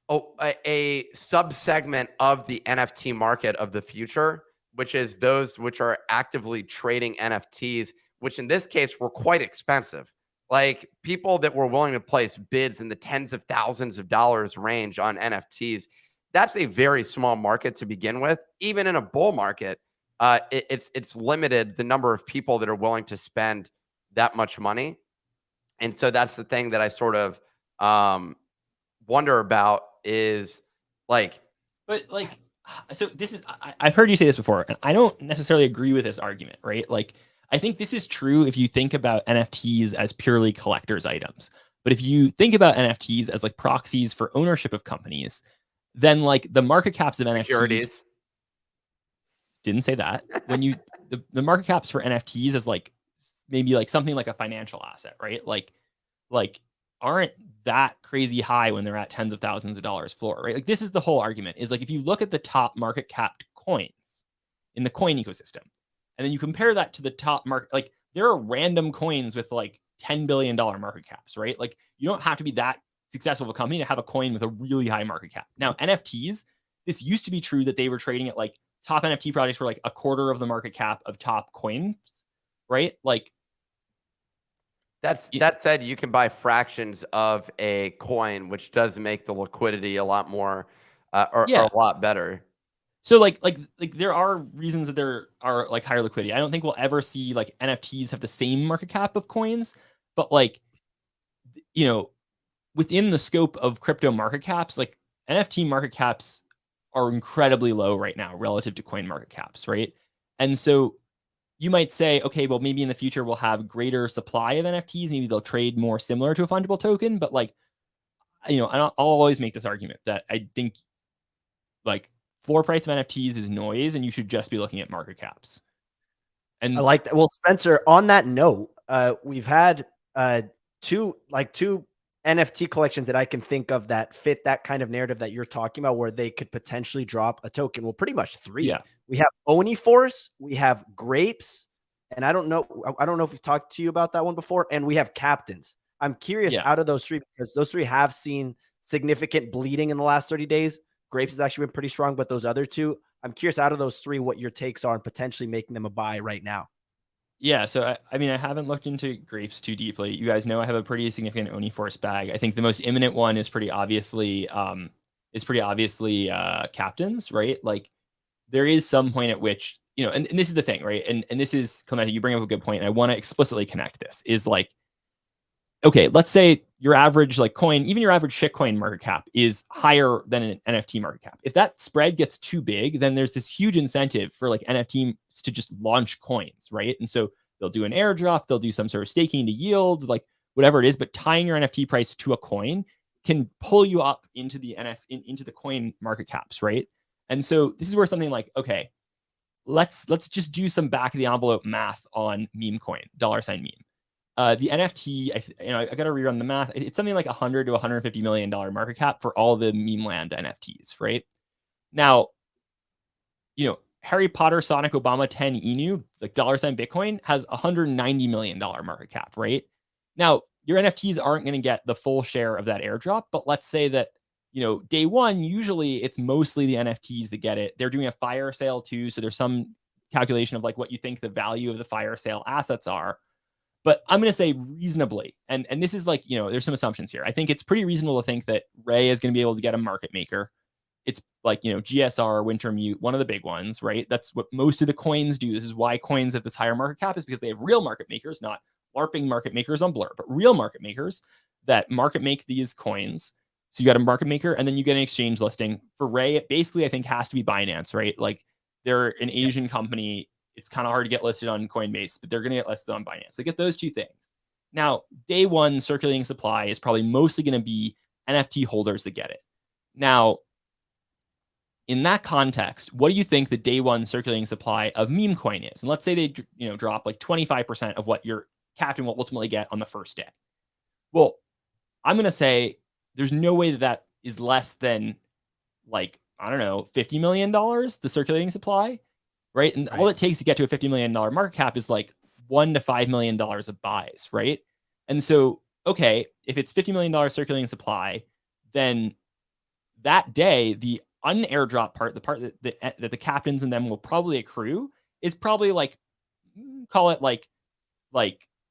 Speaker 2: subsegment of the NFT market of the future, which is those which are actively trading NFTs, which in this case were quite expensive. Like people that were willing to place bids in the tens of thousands of dollars range on NFTs. That's a very small market to begin with. Even in a bull market, it's limited the number of people that are willing to spend that much money. And so that's the thing that I sort of wonder about is like,
Speaker 3: but like, so this is, I've heard you say this before, and I don't necessarily agree with this argument, right? Like, I think this is true if you think about NFTs as purely collector's items. But if you think about NFTs as like proxies for ownership of companies, then like the market caps of NFTs didn't say that. When you the market caps for NFTs is like maybe like something like a financial asset, right? Like aren't that crazy high when they're at tens of thousands of dollars floor, right? Like this is the whole argument, is like if you look at the top market capped coins in the coin ecosystem, and then you compare that to the top market, like there are random coins with like $10 billion market caps, right? Like you don't have to be that successful of a company to have a coin with a really high market cap. Now, NFTs, this used to be true that they were trading at like top NFT projects were like a quarter of the market cap of top coins, right? Like
Speaker 2: that said, you can buy fractions of a coin, which does make the liquidity a lot more or a lot better.
Speaker 3: So like there are reasons that there are like higher liquidity. I don't think we'll ever see like NFTs have the same market cap of coins, but like, you know, within the scope of crypto market caps, like NFT market caps are incredibly low right now relative to coin market caps, right? And so you might say, okay, well, maybe in the future we'll have greater supply of NFTs. Maybe they'll trade more similar to a fungible token. But like, you know, I'll always make this argument that I think like floor price of NFTs is noise, and you should just be looking at market caps. And
Speaker 1: I like that. Well, Spencer, on that note, we've had two NFT collections that I can think of that fit that kind of narrative that you're talking about, where they could potentially drop a token. Well, pretty much three.
Speaker 3: Yeah.
Speaker 1: We have Oni Force, we have Grapes, and I don't know if we've talked to you about that one before, and we have Captains. I'm curious out of those three, because those three have seen significant bleeding in the last 30 days. Grapes has actually been pretty strong, but those other two, I'm curious out of those three, what your takes are on potentially making them a buy right now.
Speaker 3: Yeah, so I mean, I haven't looked into Grapes too deeply. You guys know I have a pretty significant Oni Force bag. I think the most imminent one is pretty obviously Captains, right? Like there is some point at which, you know, and this is the thing, right? And this is, Clemente, you bring up a good point, and I want to explicitly connect this, is like, okay, let's say your average like coin, even your average shitcoin market cap is higher than an NFT market cap. If that spread gets too big, then there's this huge incentive for like NFTs to just launch coins, right? And so they'll do an airdrop, they'll do some sort of staking to yield, like whatever it is, but tying your NFT price to a coin can pull you up into the into the coin market caps, right? And so this is where something like, okay, let's just do some back of the envelope math on meme coin, $meme. The NFT, I got to rerun the math. It's something like $100 to $150 million market cap for all the meme land NFTs, right? Now, you know, Harry Potter, Sonic, Obama, 10 Inu, like $sign Bitcoin has $190 million market cap, right? Now, your NFTs aren't going to get the full share of that airdrop, but let's say that, you know, day one, usually it's mostly the NFTs that get it. They're doing a fire sale too, so there's some calculation of like what you think the value of the fire sale assets are. But I'm going to say reasonably, and this is like, you know, there's some assumptions here. I think it's pretty reasonable to think that Ray is going to be able to get a market maker. It's like, you know, GSR, Wintermute, one of the big ones, right? That's what most of the coins do. This is why coins have this higher market cap, is because they have real market makers, not LARPing market makers on Blur, but real market makers that market make these coins. So you got a market maker, and then you get an exchange listing. For Ray, it basically, I think, has to be Binance, right? Like they're an Asian company. It's kind of hard to get listed on Coinbase, but they're going to get listed on Binance. They get those two things. Now, day one circulating supply is probably mostly going to be NFT holders that get it. Now, in that context, what do you think the day one circulating supply of meme coin is? And let's say they drop like 25% of what your captain will ultimately get on the first day. Well, I'm going to say there's no way that is less than like, I don't know, $50 million, the circulating supply, right? And all it takes to get to a $50 million market cap is like $1 to $5 million of buys, right? And so, okay, if it's $50 million circulating supply, then that day, the unairdrop part, the part that the captains and them will probably accrue, is probably like, call it like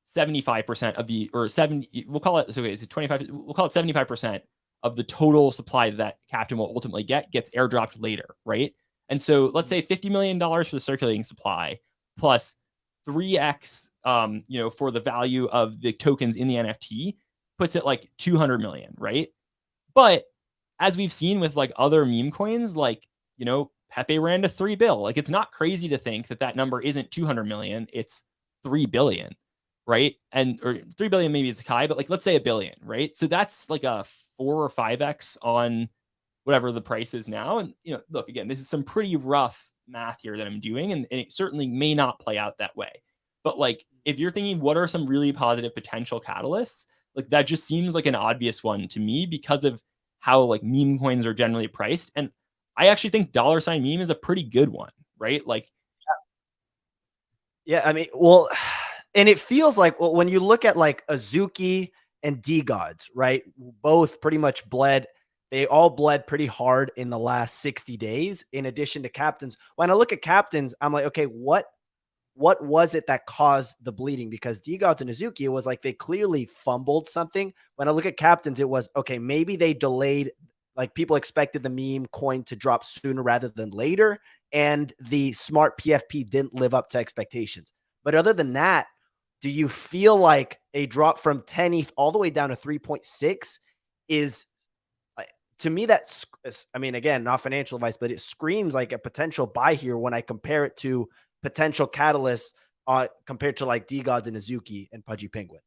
Speaker 3: 75% of the, or 70, we'll call it, so okay, so 25, we'll call it 75% of the total supply that captain will ultimately get gets airdropped later, right? And so let's say $50 million for the circulating supply plus 3x, for the value of the tokens in the NFT puts it like 200 million, right? But as we've seen with like other meme coins, like, Pepe ran to 3 bill. Like, it's not crazy to think that that number isn't 200 million. It's 3 billion, right? Or 3 billion maybe is high, but like, let's say $1 billion, right? So that's like a 4 or 5x on whatever the price is now. And, look, again, this is some pretty rough math here that I'm doing, and it certainly may not play out that way. But like, if you're thinking, what are some really positive potential catalysts? Like, that just seems like an obvious one to me because of how like meme coins are generally priced. And I actually think $ meme is a pretty good one, right? Like,
Speaker 1: yeah, I mean, well, and it feels like, well, when you look at like Azuki and D-Gods, right? Both pretty much bled. They all bled pretty hard in the last 60 days, in addition to captains. When I look at captains, I'm like, okay, what was it that caused the bleeding? Because D-Gods and Azuki, it was like they clearly fumbled something. When I look at captains, it was, okay, maybe they delayed, like people expected the meme coin to drop sooner rather than later, and the smart PFP didn't live up to expectations. But other than that, do you feel like a drop from 10 ETH all the way down to 3.6 is, to me, that's, I mean, again, not financial advice, but it screams like a potential buy here when I compare it to potential catalysts compared to like D-Gods and Azuki and Pudgy Penguins?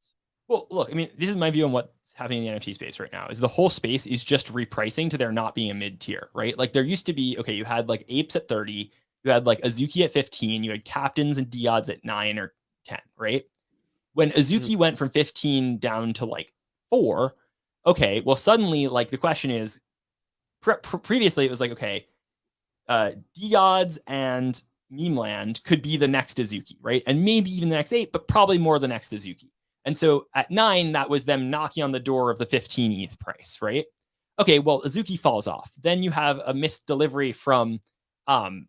Speaker 3: Well, look, I mean, this is my view on what's happening in the NFT space right now, is the whole space is just repricing to there not being a mid-tier, right? Like, there used to be, okay, you had like apes at 30, you had like Azuki at 15, you had captains and D-Gods at 9 or 10, right? When Azuki went from 15 down to like 4, okay, well, suddenly, like, the question is, previously it was like, okay, D-Gods and Meme Land could be the next Azuki, right? And maybe even the next 8, but probably more the next Azuki. And so at 9, that was them knocking on the door of the 15 ETH price, right? Okay, well, Azuki falls off. Then you have a missed delivery from D-Gods,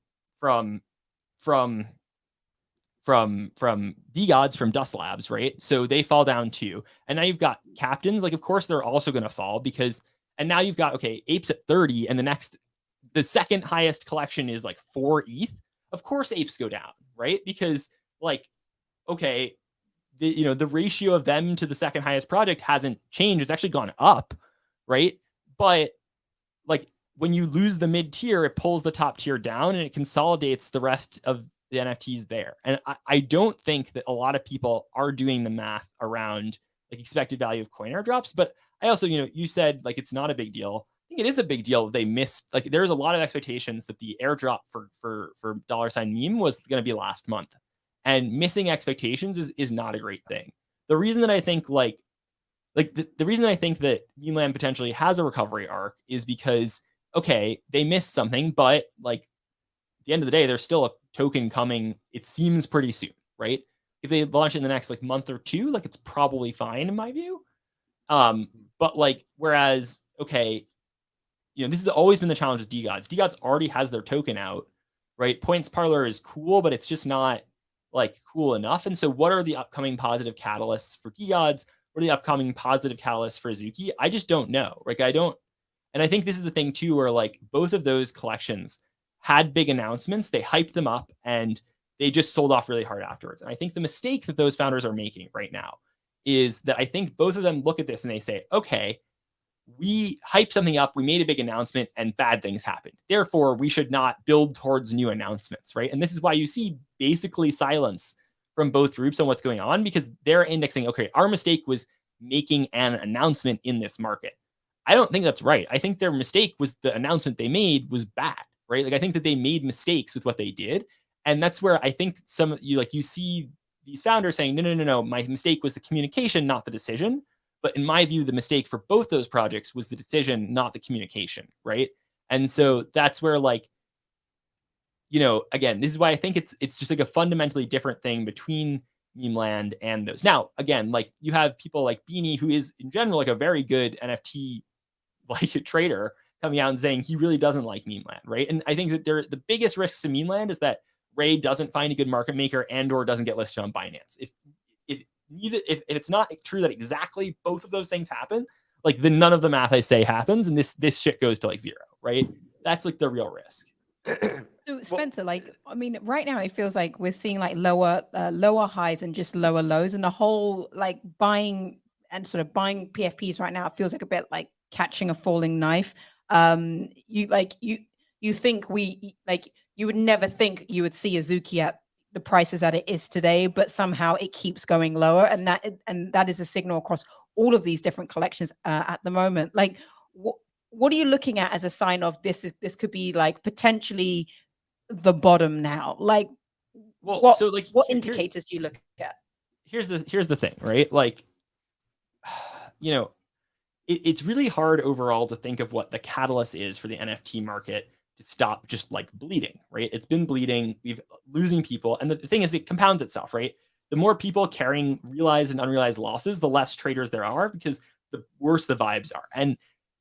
Speaker 3: from Dust Labs, right? So they fall down too. And now you've got captains. Like, of course, they're also going to fall because, and now you've got, okay, apes at 30, and the second highest collection is like 4 ETH. Of course, apes go down, right? Because, like, okay, the ratio of them to the second highest project hasn't changed. It's actually gone up, right? But like, when you lose the mid tier, it pulls the top tier down and it consolidates the rest of the NFTs there. And I don't think that a lot of people are doing the math around like expected value of coin airdrops. But I also, you said like it's not a big deal. I think it is a big deal that they missed. Like, there's a lot of expectations that the airdrop for $ meme was going to be last month, and missing expectations is not a great thing. The reason that I think the reason I think that Meme Land potentially has a recovery arc is because, okay, they missed something, but like at the end of the day, there's still a token coming. It seems pretty soon, right? If they launch it in the next like month or 2, like, it's probably fine in my view. But like, whereas, okay, this has always been the challenge with D-Gods. D-Gods already has their token out, right? Points Parlor is cool, but it's just not like cool enough. And so what are the upcoming positive catalysts for D-Gods? What are the upcoming positive catalysts for Azuki? I just don't know. Like, and I think this is the thing too, where like both of those collections had big announcements, they hyped them up, and they just sold off really hard afterwards. And I think the mistake that those founders are making right now is that I think both of them look at this and they say, okay, we hyped something up, we made a big announcement, and bad things happened. Therefore, we should not build towards new announcements, right? And this is why you see basically silence from both groups on what's going on, because they're indexing, okay, our mistake was making an announcement in this market. I don't think that's right. I think their mistake was the announcement they made was bad, right? Like, I think that they made mistakes with what they did. And that's where I think some of you, like, you see these founders saying, no, my mistake was the communication, not the decision. But in my view, the mistake for both those projects was the decision, not the communication, right? And so that's where, like, again, this is why I think it's just like a fundamentally different thing between meme land and those. Now, again, like, you have people like Beanie, who is in general like a very good NFT like trader, coming out and saying he really doesn't like meme land, right? And I think that the biggest risks to meme land is that Ray doesn't find a good market maker and/or doesn't get listed on Binance. If it's not true that exactly both of those things happen, like, then none of the math I say happens, and this shit goes to like zero, right? That's like the real risk.
Speaker 4: So Spencer, like, I mean, right now it feels like we're seeing like lower highs and just lower lows, and the whole like buying PFPs right now, it feels like a bit like catching a falling knife. You think you would never think you would see Azuki at the prices that it is today, but somehow it keeps going lower, and that is a signal across all of these different collections at the moment. Like, what are you looking at as a sign of this could be like potentially the bottom now? Like, what indicators do you look at?
Speaker 3: Here's the thing, right? Like, it's really hard overall to think of what the catalyst is for the NFT market to stop just like bleeding, right? It's been bleeding. We've losing people. And the thing is, it compounds itself, right? The more people carrying realized and unrealized losses, the less traders there are, because the worse the vibes are. And,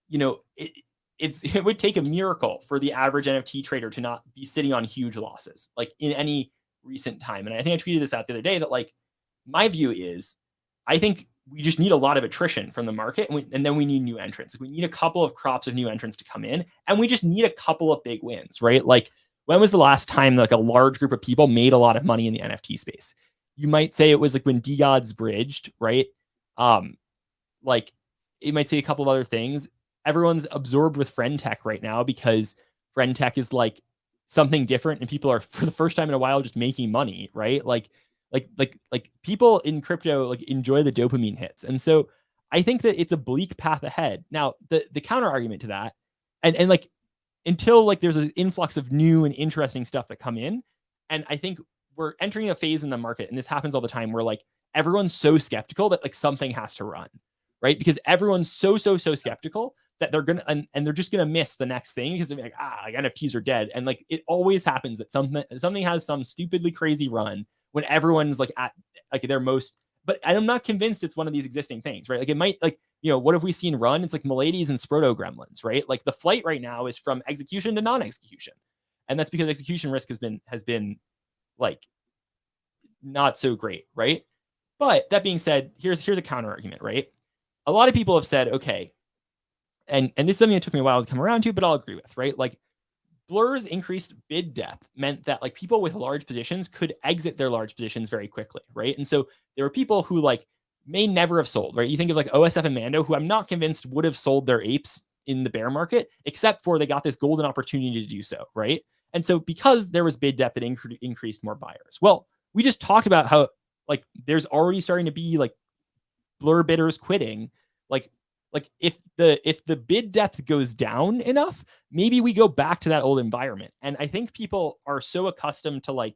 Speaker 3: it would take a miracle for the average NFT trader to not be sitting on huge losses, like, in any recent time. And I think I tweeted this out the other day that, like, my view is, I think we just need a lot of attrition from the market, and then we need new entrants. We need a couple of crops of new entrants to come in, and we just need a couple of big wins, right? Like, when was the last time like a large group of people made a lot of money in the NFT space? You might say it was like when D-Gods bridged, right? Like, you might say a couple of other things. Everyone's absorbed with friend tech right now because friend tech is like something different, and people are, for the first time in a while, just making money, right? Like people in crypto like enjoy the dopamine hits. And so I think that it's a bleak path ahead. Now, the counter argument to that, and like, until like there's an influx of new and interesting stuff that come in, and I think we're entering a phase in the market, and this happens all the time, where like everyone's so skeptical that like something has to run, right? Because everyone's so skeptical that they're gonna and they're just gonna miss the next thing, because they're like, like, NFTs are dead. And like, it always happens that something has some stupidly crazy run when everyone's like at like their most. But I'm not convinced it's one of these existing things, right? Like, it might, like, what have we seen run? It's like Miladies and Sproto Gremlins, right? Like, the flight right now is from execution to non-execution, and that's because execution risk has been like not so great, right? But that being said, here's a counter argument, right? A lot of people have said, okay, and this is something that took me a while to come around to, but I'll agree with, right? Like, Blur's increased bid depth meant that like people with large positions could exit their large positions very quickly, right? And so there were people who like may never have sold, right? You think of like OSF and Mando, who I'm not convinced would have sold their apes in the bear market, except for they got this golden opportunity to do so, right? And so because there was bid depth, it increased more buyers. Well, we just talked about how like there's already starting to be like Blur bidders quitting. Like if the bid depth goes down enough, maybe we go back to that old environment. And I think people are so accustomed to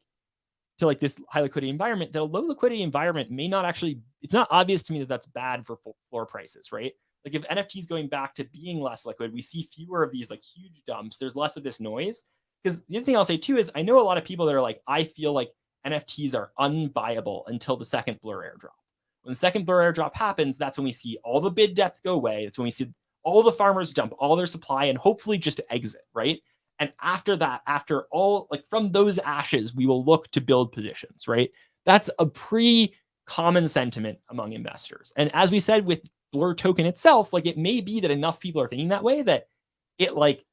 Speaker 3: this high liquidity environment that a low liquidity environment may not actually, it's not obvious to me that that's bad for floor prices, right? Like, if NFTs going back to being less liquid, we see fewer of these like huge dumps. There's less of this noise. Because the other thing I'll say too is, I know a lot of people that are like, I feel like NFTs are unbuyable until the second Blur airdrop. When the second Blur airdrop happens, that's when we see all the bid depth go away. It's when we see all the farmers dump all their supply and hopefully just exit, right? And after that, after all, like, from those ashes, we will look to build positions, right? That's a pretty common sentiment among investors. And as we said with Blur token itself, like, it may be that enough people are thinking that way that it like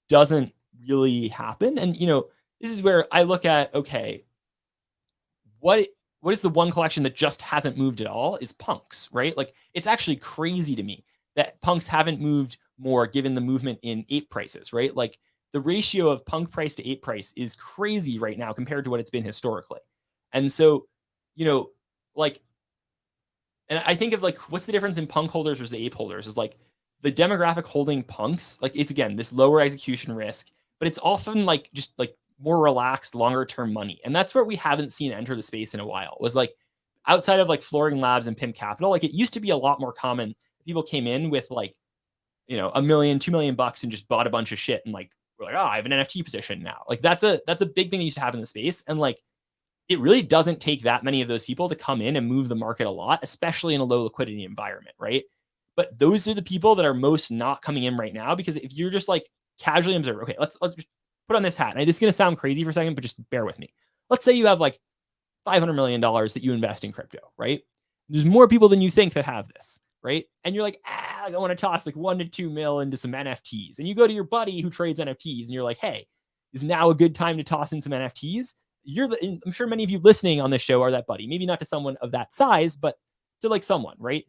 Speaker 3: doesn't really happen. And, this is where I look at, okay, what is the one collection that just hasn't moved at all is punks, right? Like, it's actually crazy to me that punks haven't moved more given the movement in ape prices, right? Like, the ratio of punk price to ape price is crazy right now compared to what it's been historically. And so you know, like, and I think of like, what's the difference in punk holders versus ape holders is like the demographic holding punks, like it's again, this lower execution risk, but it's often like just like more relaxed, longer term money. And that's where we haven't seen enter the space in a while was like outside of like Flooring Labs and Pimp Capital, like it used to be a lot more common. People came in with like, you know, $1 million, $2 million and just bought a bunch of shit and like, we're like, oh, I have an NFT position now. Like that's a big thing that used to happen in the space. And like, it really doesn't take that many of those people to come in and move the market a lot, especially in a low liquidity environment, right? But those are the people that are most not coming in right now, because if you're just like casually observe, okay, let's just put on this hat. And this is going to sound crazy for a second, but just bear with me. Let's say you have like $500 million that you invest in crypto, right? There's more people than you think that have this, right? And you're like, I want to toss like 1 to 2 mil into some NFTs. And you go to your buddy who trades NFTs and you're like, hey, is now a good time to toss in some NFTs? I'm sure many of you listening on this show are that buddy, maybe not to someone of that size, but to like someone, right?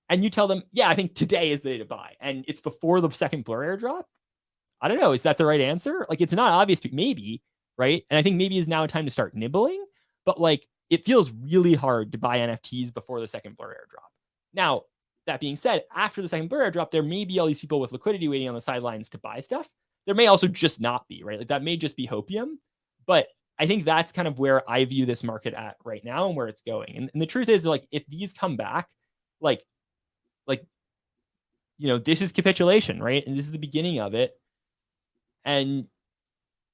Speaker 3: And you tell them, yeah, I think today is the day to buy. And it's before the second Blur airdrop. I don't know. Is that the right answer? Like, it's not obvious to maybe, right? And I think maybe is now a time to start nibbling, but like, it feels really hard to buy NFTs before the second Blur airdrop. Now, that being said, after the second Blur airdrop, there may be all these people with liquidity waiting on the sidelines to buy stuff. There may also just not be, right? Like that may just be hopium, but I think that's kind of where I view this market at right now and where it's going. And the truth is, like, if these come back, like, you know, this is capitulation, right? And this is the beginning of it. And,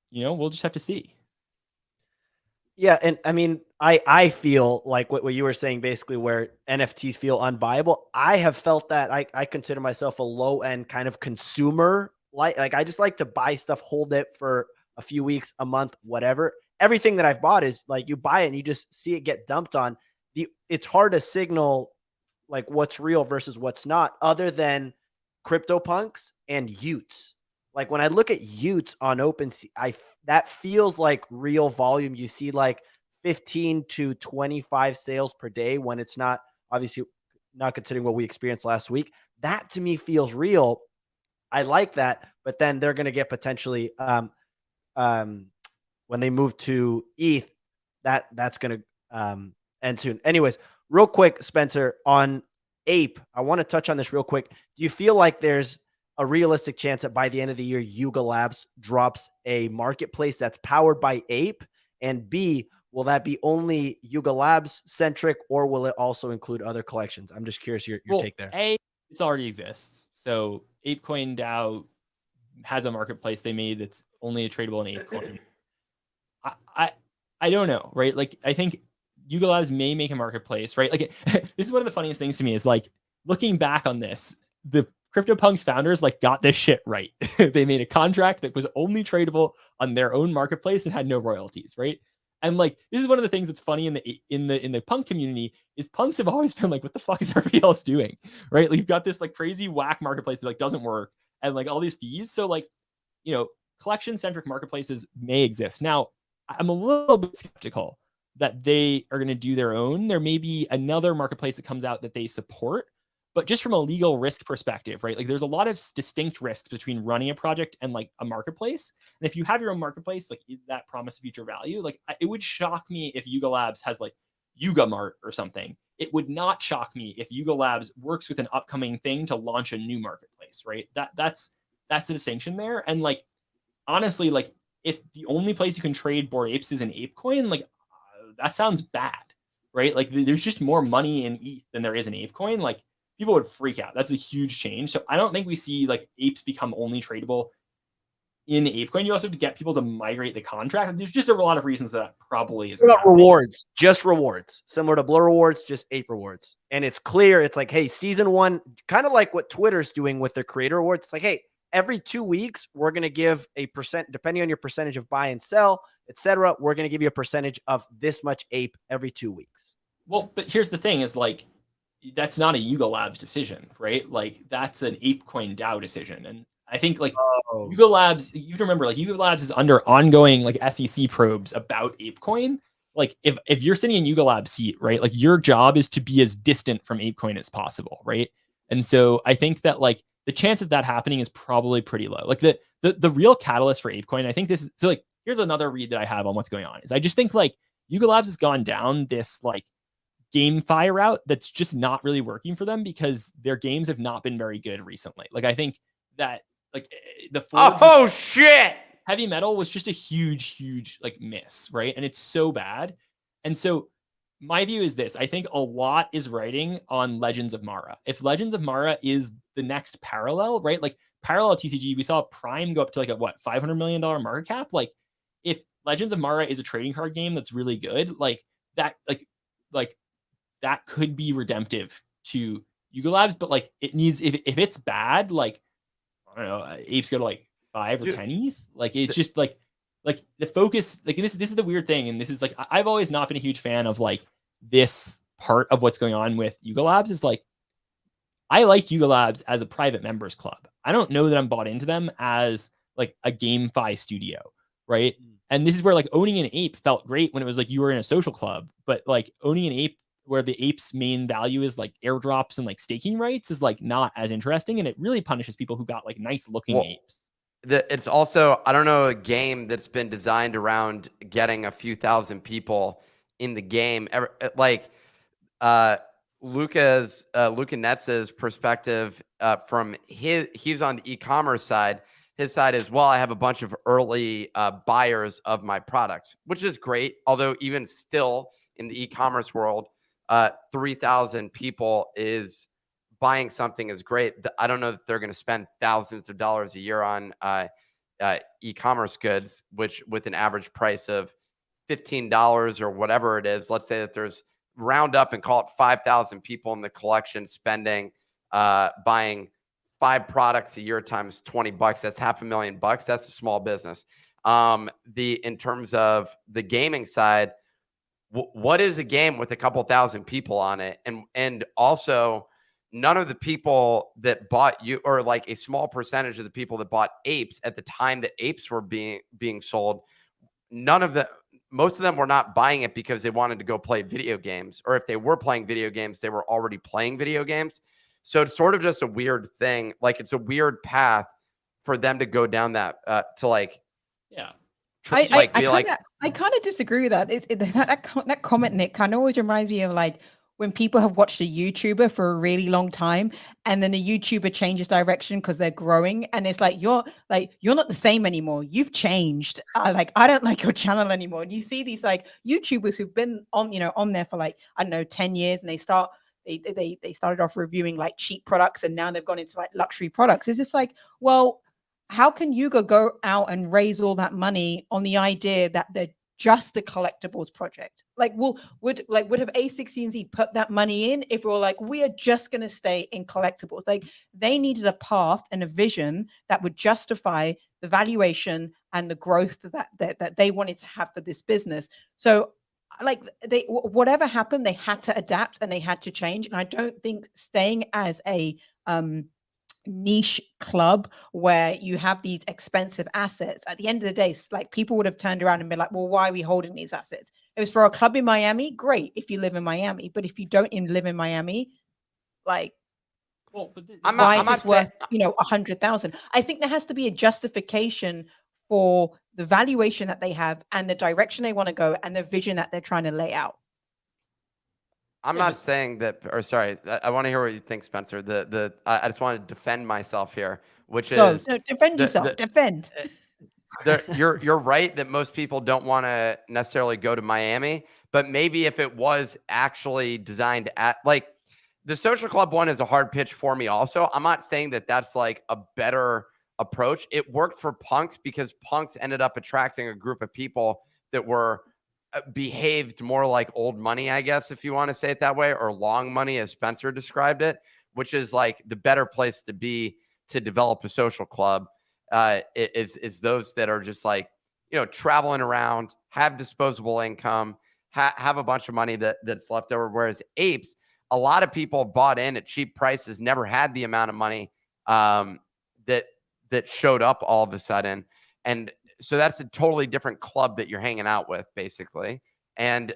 Speaker 3: you know, we'll just have to see.
Speaker 1: Yeah. And I mean, I feel like what you were saying, basically where NFTs feel unbuyable. I have felt that I consider myself a low end kind of consumer. Like I just like to buy stuff, hold it for a few weeks, a month, whatever. Everything that I've bought is like you buy it and you just see it get dumped on. It's hard to signal like what's real versus what's not, other than CryptoPunks and Utes. Like when I look at Utes on OpenSea, that feels like real volume. You see like 15 to 25 sales per day when it's not, obviously not considering what we experienced last week. That to me feels real. I like that, but then they're going to get potentially when they move to ETH, that's going to end soon. Anyways, real quick, Spencer, on Ape, I want to touch on this real quick. Do you feel like there's a realistic chance that by the end of the year, Yuga Labs drops a marketplace that's powered by Ape? And B, will that be only Yuga Labs centric, or will it also include other collections? I'm just curious your take there.
Speaker 3: A, this already exists. So ApeCoin DAO has a marketplace they made that's only tradable in ApeCoin. I don't know, right? Like, I think Yuga Labs may make a marketplace, right? Like, this is one of the funniest things to me is like looking back on this, the CryptoPunks founders like got this shit right. They made a contract that was only tradable on their own marketplace and had no royalties, right? And like, this is one of the things that's funny in the punk community is punks have always been like, what the fuck is everybody else doing, right? Like, you've got this like crazy whack marketplace that like doesn't work and like all these fees. So like, you know, collection centric marketplaces may exist. Now, I'm a little bit skeptical that they are going to do their own. There may be another marketplace that comes out that they support, but just from a legal risk perspective, right? Like, there's a lot of distinct risks between running a project and like a marketplace. And if you have your own marketplace, like, is that promise future value? Like, it would shock me if Yuga Labs has like Yuga Mart or something. It would not shock me if Yuga Labs works with an upcoming thing to launch a new marketplace, right? That's the distinction there. And like, honestly, like, if the only place you can trade Bored Apes is in ApeCoin, like, that sounds bad, right? Like, there's just more money in ETH than there is in ApeCoin. Like, people would freak out. That's a huge change. So I don't think we see like apes become only tradable in ApeCoin. You also have to get people to migrate the contract. There's just a lot of reasons that probably is
Speaker 1: not rewards, just rewards, similar to Blur rewards, just ape rewards. And it's clear. It's like, hey, season one, kind of like what Twitter's doing with their creator rewards. It's like, hey, every 2 weeks, we're going to give a percent, depending on your percentage of buy and sell, etc. We're going to give you a percentage of this much ape every 2 weeks.
Speaker 3: Well, but here's the thing is like, that's not a Yuga Labs decision, right? Like, that's an ApeCoin DAO decision. And I think like Yuga Labs, you have to remember, like, Yuga Labs is under ongoing like SEC probes about ApeCoin. Like, if you're sitting in Yuga Labs seat, right, like, your job is to be as distant from ApeCoin as possible, right? And so I think that like the chance of that happening is probably pretty low. Like, the real catalyst for ApeCoin, I think this is, so like, here's another read that I have on what's going on is I just think like Yuga Labs has gone down this like GameFi route that's just not really working for them because their games have not been very good recently. Like I think that like the
Speaker 2: shit.
Speaker 3: Heavy Metal was just a huge like miss, right? And it's so bad. And so my view is this. I think a lot is riding on Legends of Mara. If Legends of Mara is the next parallel, right? Like parallel TCG, we saw Prime go up to like a what, $500 million market cap. Like if Legends of Mara is a trading card game that's really good, like that that could be redemptive to Yuga Labs, but like it needs, if it's bad, like I don't know, Apes go to like 5 or 10 ETH. Like it's just like the focus, like this is the weird thing. And this is like, I've always not been a huge fan of like this part of what's going on with Yuga Labs is like, I like Yuga Labs as a private members club. I don't know that I'm bought into them as like a GameFi studio, right? And this is where like owning an ape felt great when it was like you were in a social club, but like owning an ape where the ape's main value is like airdrops and like staking rights is like not as interesting. And it really punishes people who got like nice looking apes.
Speaker 2: It's also, I don't know, a game that's been designed around getting a few thousand people in the game. Like Luca Netz's perspective from he's on the e-commerce side. His side is, well, I have a bunch of early buyers of my products, which is great. Although even still in the e-commerce world, 3,000 people is buying something is great. I don't know that they're going to spend thousands of dollars a year on e-commerce goods, which with an average price of $15 or whatever it is. Let's say that there's round up and call it 5,000 people in the collection spending, buying 5 products a year times $20. That's $500,000. That's a small business. In terms of the gaming side, what is a game with a couple thousand people on it? And also, none of the people that bought you, or like a small percentage of the people that bought apes at the time that apes were being sold, most of them were not buying it because they wanted to go play video games, or if they were playing video games, they were already playing video games. So it's sort of just a weird thing. Like it's a weird path for them to go down that to like,
Speaker 3: yeah.
Speaker 4: I kind of disagree with that. That comment, Nick, kind of always reminds me of like when people have watched a YouTuber for a really long time and then the YouTuber changes direction because they're growing. And it's like, you're not the same anymore. You've changed. Like, I don't like your channel anymore. And you see these like YouTubers who've been on there for like, I don't know, 10 years. And they started off reviewing like cheap products and now they've gone into like luxury products. It's just like, well, how can Yuga go out and raise all that money on the idea that they're just a collectibles project? Like, would have A16Z put that money in if we were like, we are just going to stay in collectibles? Like, they needed a path and a vision that would justify the valuation and the growth that they wanted to have for this business. So, like, whatever happened, they had to adapt and they had to change. And I don't think staying as a niche club where you have these expensive assets, at the end of the day, like, people would have turned around and been like, well, why are we holding these assets? It was for a club in Miami. Great if you live in Miami, but if you don't even live in Miami, like, well, why is this worth 100,000? I think there has to be a justification for the valuation that they have and the direction they want to go and the vision that they're trying to lay out.
Speaker 2: I'm not saying that, or sorry, I want to hear what you think, Spencer. I just want to defend myself here, which is
Speaker 4: no, defend yourself. Defend.
Speaker 2: You're right that most people don't want to necessarily go to Miami, but maybe if it was actually designed at like the social club one is a hard pitch for me. Also, I'm not saying that that's like a better approach. It worked for punks because punks ended up attracting a group of people that were behaved more like old money, I guess, if you want to say it that way, or long money, as Spencer described it, which is like the better place to be to develop a social club. Is those that are just like, traveling around, have disposable income, have a bunch of money that's left over. Whereas apes, a lot of people bought in at cheap prices, never had the amount of money that showed up all of a sudden. And so that's a totally different club that you're hanging out with, basically. And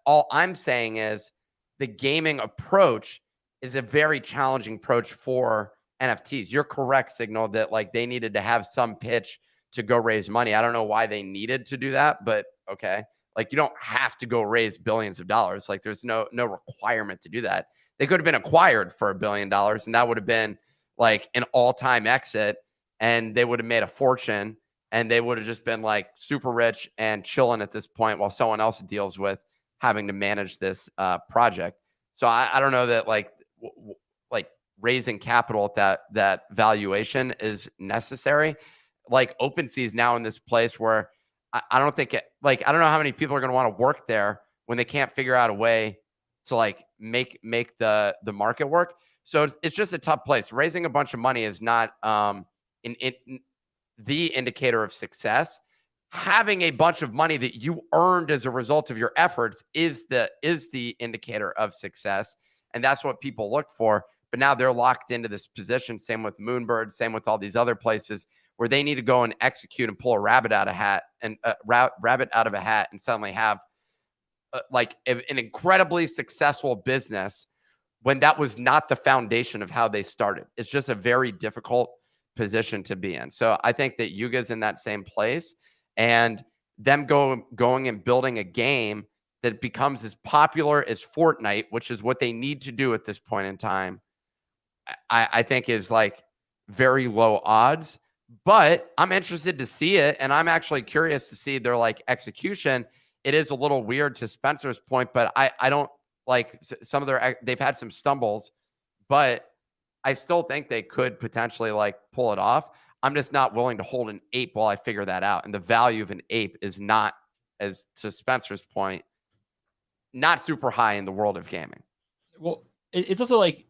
Speaker 2: all I'm saying is the gaming approach is a very challenging approach for NFTs. You're correct, Signal, that like they needed to have some pitch to go raise money. I don't know why they needed to do that, but okay. Like, you don't have to go raise billions of dollars. Like, there's no requirement to do that. They could have been acquired for $1 billion, and that would have been like an all-time exit, and they would have made a fortune, and they would have just been like super rich and chilling at this point while someone else deals with having to manage this project. So I don't know that like raising capital at that valuation is necessary. Like, OpenSea is now in this place where I don't think I don't know how many people are going to want to work there when they can't figure out a way to like make the market work. So it's just a tough place. Raising a bunch of money is not the indicator of success. Having a bunch of money that you earned as a result of your efforts is the indicator of success, and that's what people look for. But now they're locked into this position. Same with Moonbird. Same with all these other places where they need to go and execute and pull a rabbit out of a hat and suddenly have like an incredibly successful business when that was not the foundation of how they started. It's just a very difficult position to be in. So I think that Yuga's in that same place, and them going and building a game that becomes as popular as Fortnite, which is what they need to do at this point in time, I think is like very low odds. But I'm interested to see it, and I'm actually curious to see their like execution. It is a little weird, to Spencer's point, but I don't like some of they've had some stumbles, but I still think they could potentially like pull it off. I'm just not willing to hold an ape while I figure that out. And the value of an ape is not, as to Spencer's point, not super high in the world of gaming.
Speaker 3: Well, it's also like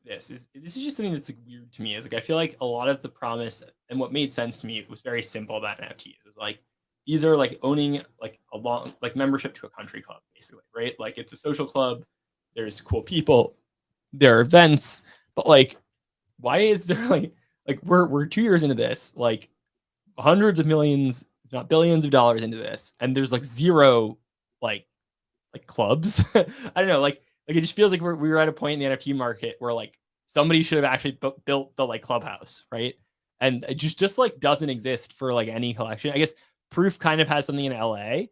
Speaker 3: this is just something that's like weird to me. Is like, I feel like a lot of the promise and what made sense to me was very simple about NFTs. It was like, these are like owning like a long like membership to a country club, basically, right? Like, it's a social club. There's cool people, there are events, but like, why is there like we're 2 years into this, like hundreds of millions, if not billions of dollars into this, and there's like zero like clubs. I don't know, like it just feels like we were at a point in the NFT market where like somebody should have actually built the like clubhouse, right? And it just like doesn't exist for like any collection. I guess Proof kind of has something in LA,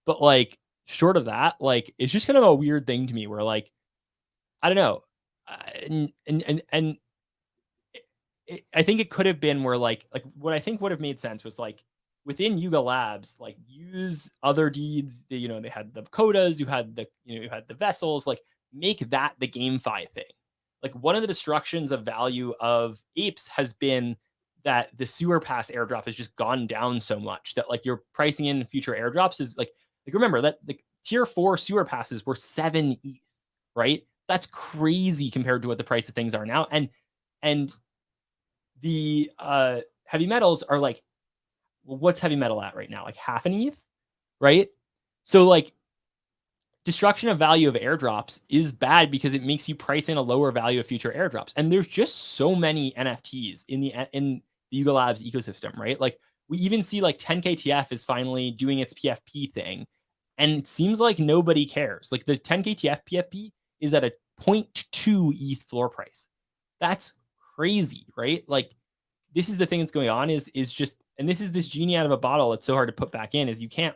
Speaker 3: but like short of that, like it's just kind of a weird thing to me where like, I don't know. And I think it could have been where like what I think would have made sense was like within Yuga Labs, like use other deeds. They had the codas, you had the vessels, like make that the GameFi thing. Like, one of the destructions of value of apes has been that the sewer pass airdrop has just gone down so much that like you're pricing in future airdrops is like remember that the tier 4 sewer passes were 7 ETH, right? That's crazy compared to what the price of things are now. And the heavy metals are like, well, what's heavy metal at right now? Like half an ETH, right? So like destruction of value of airdrops is bad because it makes you price in a lower value of future airdrops. And there's just so many NFTs in the Yuga Labs ecosystem, right? Like, we even see like 10KTF is finally doing its PFP thing, and it seems like nobody cares. Like, the 10KTF PFP is at a 0.2 ETH floor price. That's crazy, right? Like, this is the thing that's going on is just, and this is this genie out of a bottle that's so hard to put back in, is you can't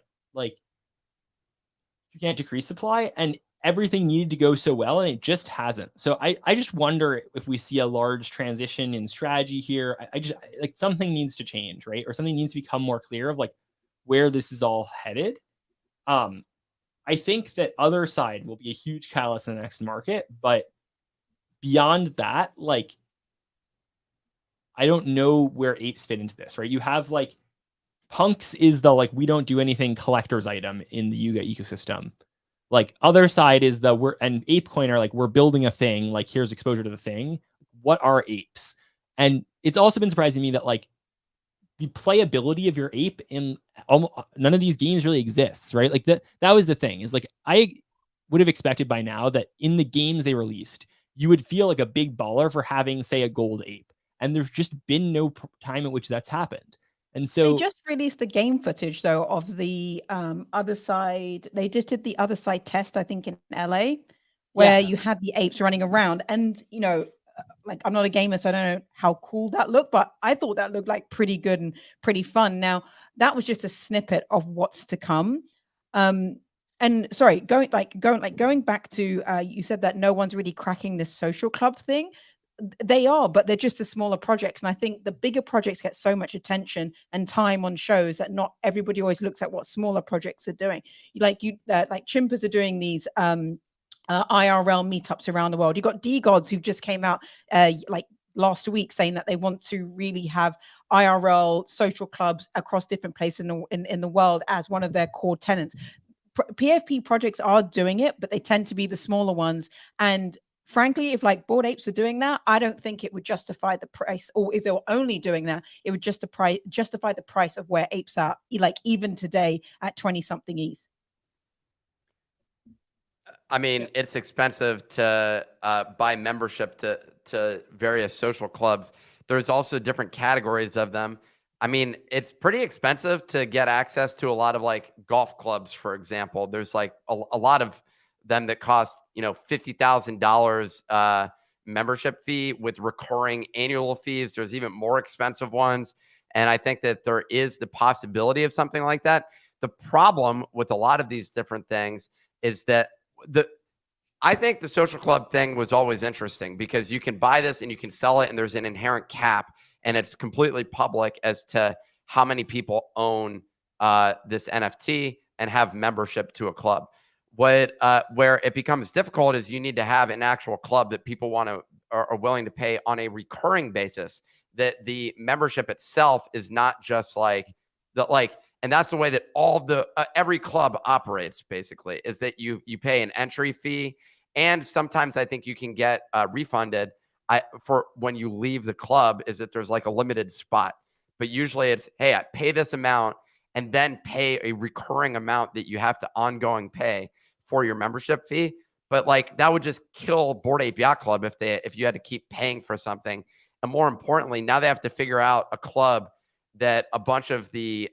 Speaker 3: decrease supply, and everything needed to go so well, and it just hasn't. So I just wonder if we see a large transition in strategy here. I just like something needs to change, right? Or something needs to become more clear of like where this is all headed. I think that other side will be a huge catalyst in the next market, but beyond that, like, I don't know where apes fit into this, right? You have like Punks is the like, we don't do anything collector's item in the Yuga ecosystem. Like, other side is and ApeCoin are like, we're building a thing, like here's exposure to the thing. What are apes? And it's also been surprising to me that like the playability of your ape in almost none of these games really exists, right? Like that was the thing, is like, I would have expected by now that in the games they released, you would feel like a big baller for having, say, a gold ape. And there's just been no time at which that's happened. And so
Speaker 4: they just released the game footage though of the other side. They just did the other side test, I think, in LA, where you had the apes running around. And like, I'm not a gamer, so I don't know how cool that looked, but I thought that looked like pretty good and pretty fun. Now, that was just a snippet of what's to come. And sorry, going back to you said that no one's really cracking this social club thing. They are, but they're just the smaller projects. And I think the bigger projects get so much attention and time on shows that not everybody always looks at what smaller projects are doing. Like Chimpers are doing these IRL meetups around the world. You got D-Gods who just came out like last week saying that they want to really have IRL social clubs across different places in the world as one of their core tenets. PFP projects are doing it, but they tend to be the smaller ones. And frankly, if like Bored Apes are doing that, I don't think it would justify the price, or if they were only doing that, it would justify the price of where apes are, like even today at 20 something ETH.
Speaker 2: I mean, it's expensive to buy membership to various social clubs. There's also different categories of them. I mean, it's pretty expensive to get access to a lot of like golf clubs, for example. There's like a lot of them that cost, $50,000 membership fee with recurring annual fees. There's even more expensive ones. And I think that there is the possibility of something like that. The problem with a lot of these different things is that I think the social club thing was always interesting because you can buy this and you can sell it and there's an inherent cap and it's completely public as to how many people own this NFT and have membership to a club. Where it becomes difficult is you need to have an actual club that people are willing to pay on a recurring basis, that the membership itself is not just and that's the way that every club operates, basically, is that you pay an entry fee. And sometimes I think you can get refunded for when you leave the club, is that there's like a limited spot. But usually it's, hey, I pay this amount and then pay a recurring amount that you have to ongoing pay for your membership fee. But like that would just kill Bored Ape Yacht Club if you had to keep paying for something. And more importantly, now they have to figure out a club that a bunch of the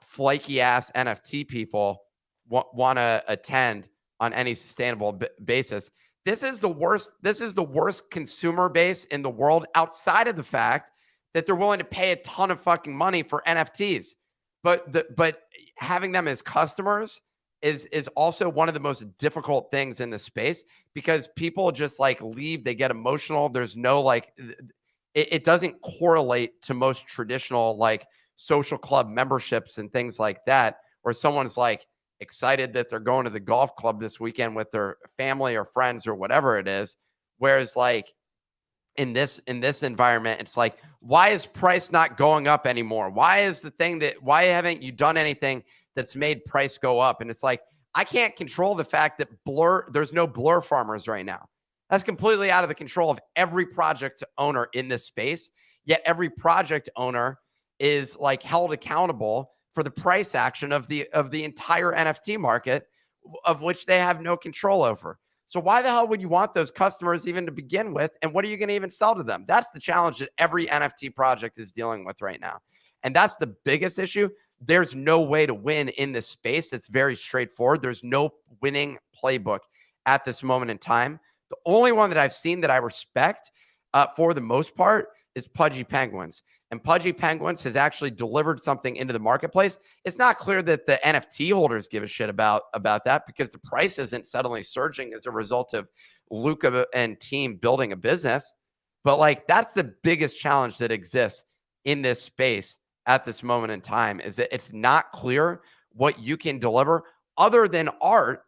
Speaker 2: flaky ass NFT people want to attend on any sustainable basis. This is the worst consumer base in the world, outside of the fact that they're willing to pay a ton of fucking money for NFTs. But having them as customers is also one of the most difficult things in the space, because people just like leave, they get emotional. There's no it doesn't correlate to most traditional like social club memberships and things like that, where someone's like excited that they're going to the golf club this weekend with their family or friends or whatever it is. Whereas like in this environment, it's like, why is price not going up anymore? Why haven't you done anything that's made price go up? And it's like, I can't control the fact that there's no blur farmers right now. That's completely out of the control of every project owner in this space. Yet every project owner is like held accountable for the price action of the entire NFT market, of which they have no control over. So why the hell would you want those customers even to begin with? And what are you going to even sell to them? That's the challenge that every NFT project is dealing with right now. And that's the biggest issue. There's no way to win in this space. It's very straightforward. There's no winning playbook at this moment in time. The only one that I've seen that I respect for the most part is Pudgy Penguins. And Pudgy Penguins has actually delivered something into the marketplace. It's not clear that the NFT holders give a shit about that, because the price isn't suddenly surging as a result of Luca and team building a business. But like, that's the biggest challenge that exists in this space at this moment in time, is that it's not clear what you can deliver other than art.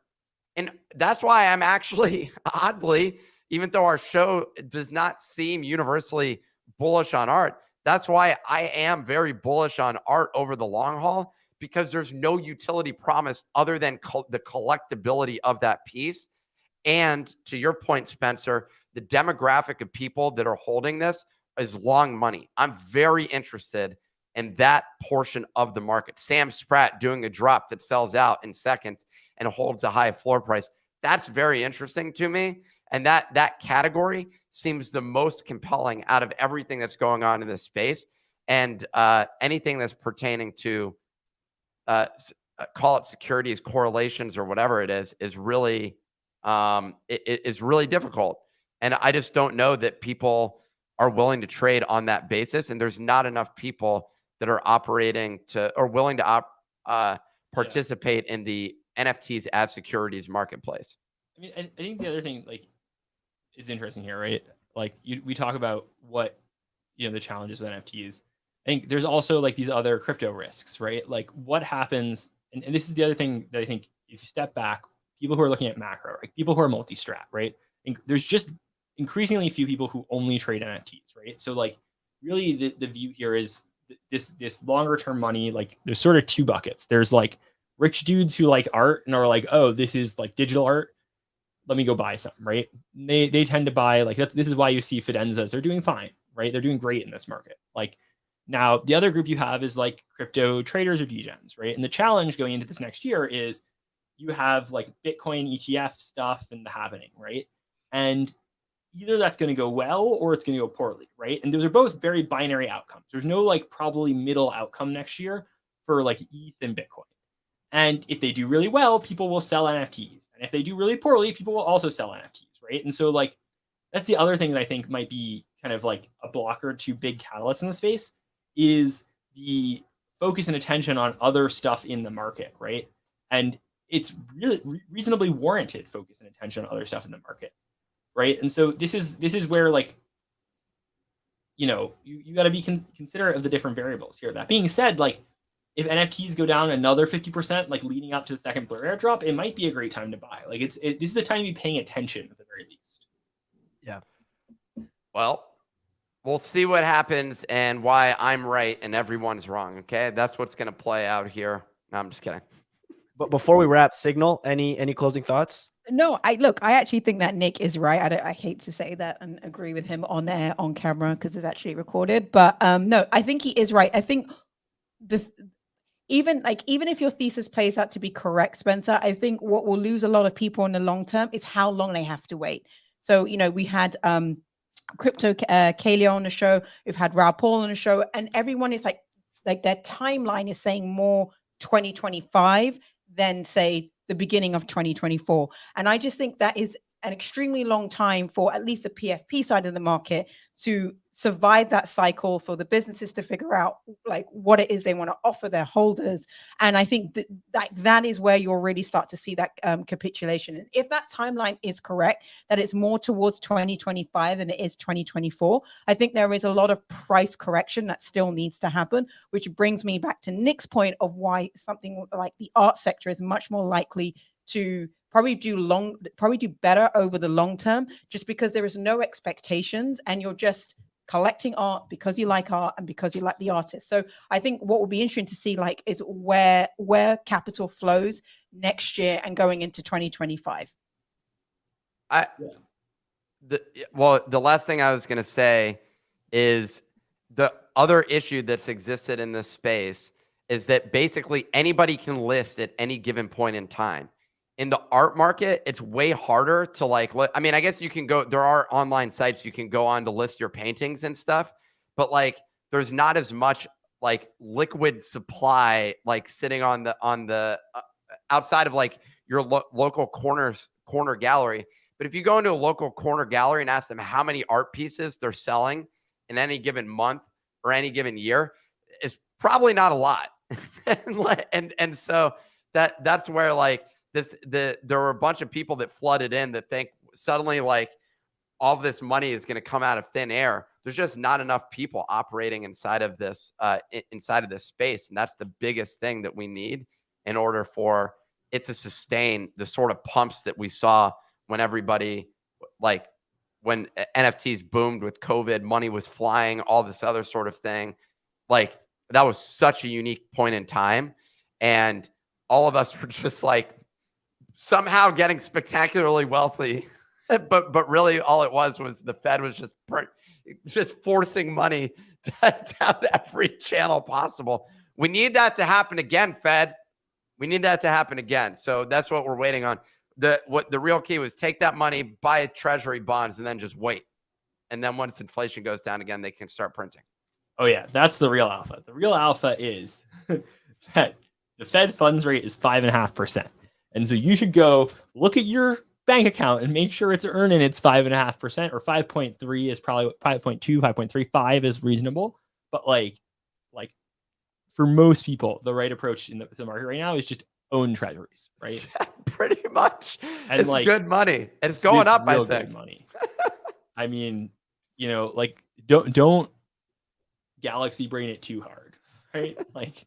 Speaker 2: And that's why I'm actually, oddly, even though our show does not seem universally bullish on art, that's why I am very bullish on art over the long haul, because there's no utility promised other than the collectability of that piece. And to your point, Spencer, the demographic of people that are holding this is long money. I'm very interested in that portion of the market. Sam Spratt doing a drop that sells out in seconds and holds a high floor price. That's very interesting to me. And that category seems the most compelling out of everything that's going on in this space. And anything that's pertaining to call it securities correlations or whatever it is really it is really difficult. And I just don't know that people are willing to trade on that basis. And there's not enough people that are operating to or willing to participate in the NFTs as securities marketplace.
Speaker 3: I mean, I think the other thing, like, it's interesting here, right? Like, we talk about what, the challenges with NFTs. I think there's also like these other crypto risks, right? Like, what happens, and this is the other thing that I think, if you step back, people who are looking at macro, like people who are multi-strat, right? And there's just increasingly few people who only trade NFTs, right? So like, really the view here is this longer term money, like there's sort of two buckets. There's like rich dudes who like art and are like, oh, this is like digital art, let me go buy some, right? They tend to buy, like, this is why you see Fidenzas are doing fine, right? They're doing great in this market. Like, now the other group you have is like crypto traders or degens, right? And the challenge going into this next year is you have like Bitcoin ETF stuff and the halvening, right? And either that's going to go well or it's going to go poorly, right? And those are both very binary outcomes. There's no like probably middle outcome next year for like ETH and Bitcoin. And if they do really well, people will sell NFTs. And if they do really poorly, people will also sell NFTs, right? And so like, that's the other thing that I think might be kind of like a blocker to big catalysts in the space, is the focus and attention on other stuff in the market, right? And it's really reasonably warranted focus and attention on other stuff in the market, right? And so this is where, like, you got to be considerate of the different variables here. That being said, like, if NFTs go down another 50%, like leading up to the second Blur airdrop, it might be a great time to buy. Like, this is a time to be paying attention at the very least.
Speaker 1: Yeah.
Speaker 2: Well, we'll see what happens and why I'm right and everyone's wrong. Okay, that's what's going to play out here. No, I'm just kidding.
Speaker 1: But before we wrap, Signal, any closing thoughts?
Speaker 4: No, I actually think that Nick is right. I hate to say that and agree with him on there on camera because it's actually recorded. But no, I think he is right. I think even if your thesis plays out to be correct, Spencer, I think what will lose a lot of people in the long term is how long they have to wait. So, we had Crypto Kaylee on the show, we've had Raul Paul on the show, and everyone is like their timeline is saying more 2025 than say the beginning of 2024. And I just think that is an extremely long time for at least the PFP side of the market to survive that cycle, for the businesses to figure out like what it is they want to offer their holders. And I think that is where you'll really start to see that capitulation. And if that timeline is correct, that it's more towards 2025 than it is 2024, I think there is a lot of price correction that still needs to happen, which brings me back to Nick's point of why something like the art sector is much more likely to probably do better over the long term, just because there is no expectations and you're just collecting art because you like art and because you like the artist. So I think what will be interesting to see like is where capital flows next year and going into 2025.
Speaker 2: The last thing I was going to say is the other issue that's existed in this space is that basically anybody can list at any given point in time. In the art market, it's way harder to like, I mean, I guess you can go, there are online sites you can go on to list your paintings and stuff, but like, there's not as much like liquid supply, like sitting on the outside of like your local corner gallery. But if you go into a local corner gallery and ask them how many art pieces they're selling in any given month or any given year, it's probably not a lot. and so that's where like, there were a bunch of people that flooded in that think suddenly like all of this money is going to come out of thin air. There's just not enough people operating inside of this space. And that's the biggest thing that we need in order for it to sustain the sort of pumps that we saw when everybody, like when NFTs boomed with COVID, money was flying, all this other sort of thing. Like that was such a unique point in time. And all of us were just like, somehow getting spectacularly wealthy, but really all it was the Fed was just forcing money down every channel possible. We need that to happen again, Fed. We need that to happen again. So that's what we're waiting on. The real key was take that money, buy treasury bonds, and then just wait. And then once inflation goes down again, they can start printing.
Speaker 3: Oh yeah, that's the real alpha. The real alpha is that the Fed funds rate is 5.5%. And so you should go look at your bank account and make sure it's earning its 5.5%, or 5.3 is probably 5.2, 5.35 is reasonable. But like for most people, the right approach in the market right now is just own treasuries, right?
Speaker 2: Pretty much.
Speaker 3: And
Speaker 2: It's
Speaker 3: like
Speaker 2: good money. It's going up, I
Speaker 3: real
Speaker 2: think.
Speaker 3: good money. I mean, you know, like don't galaxy brain it too hard, right? Like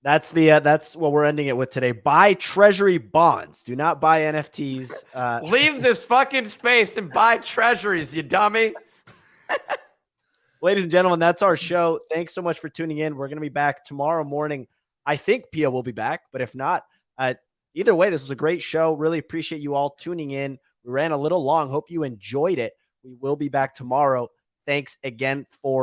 Speaker 1: that's what we're ending it with today. Buy treasury bonds. Do not buy NFTs.
Speaker 2: Leave this fucking space and buy treasuries, you dummy.
Speaker 1: Ladies and gentlemen, that's our show. Thanks so much for tuning in. We're going to be back tomorrow morning. I think Pia will be back, but if not, either way, this was a great show. Really appreciate you all tuning in. We ran a little long. Hope you enjoyed it. We will be back tomorrow. Thanks again for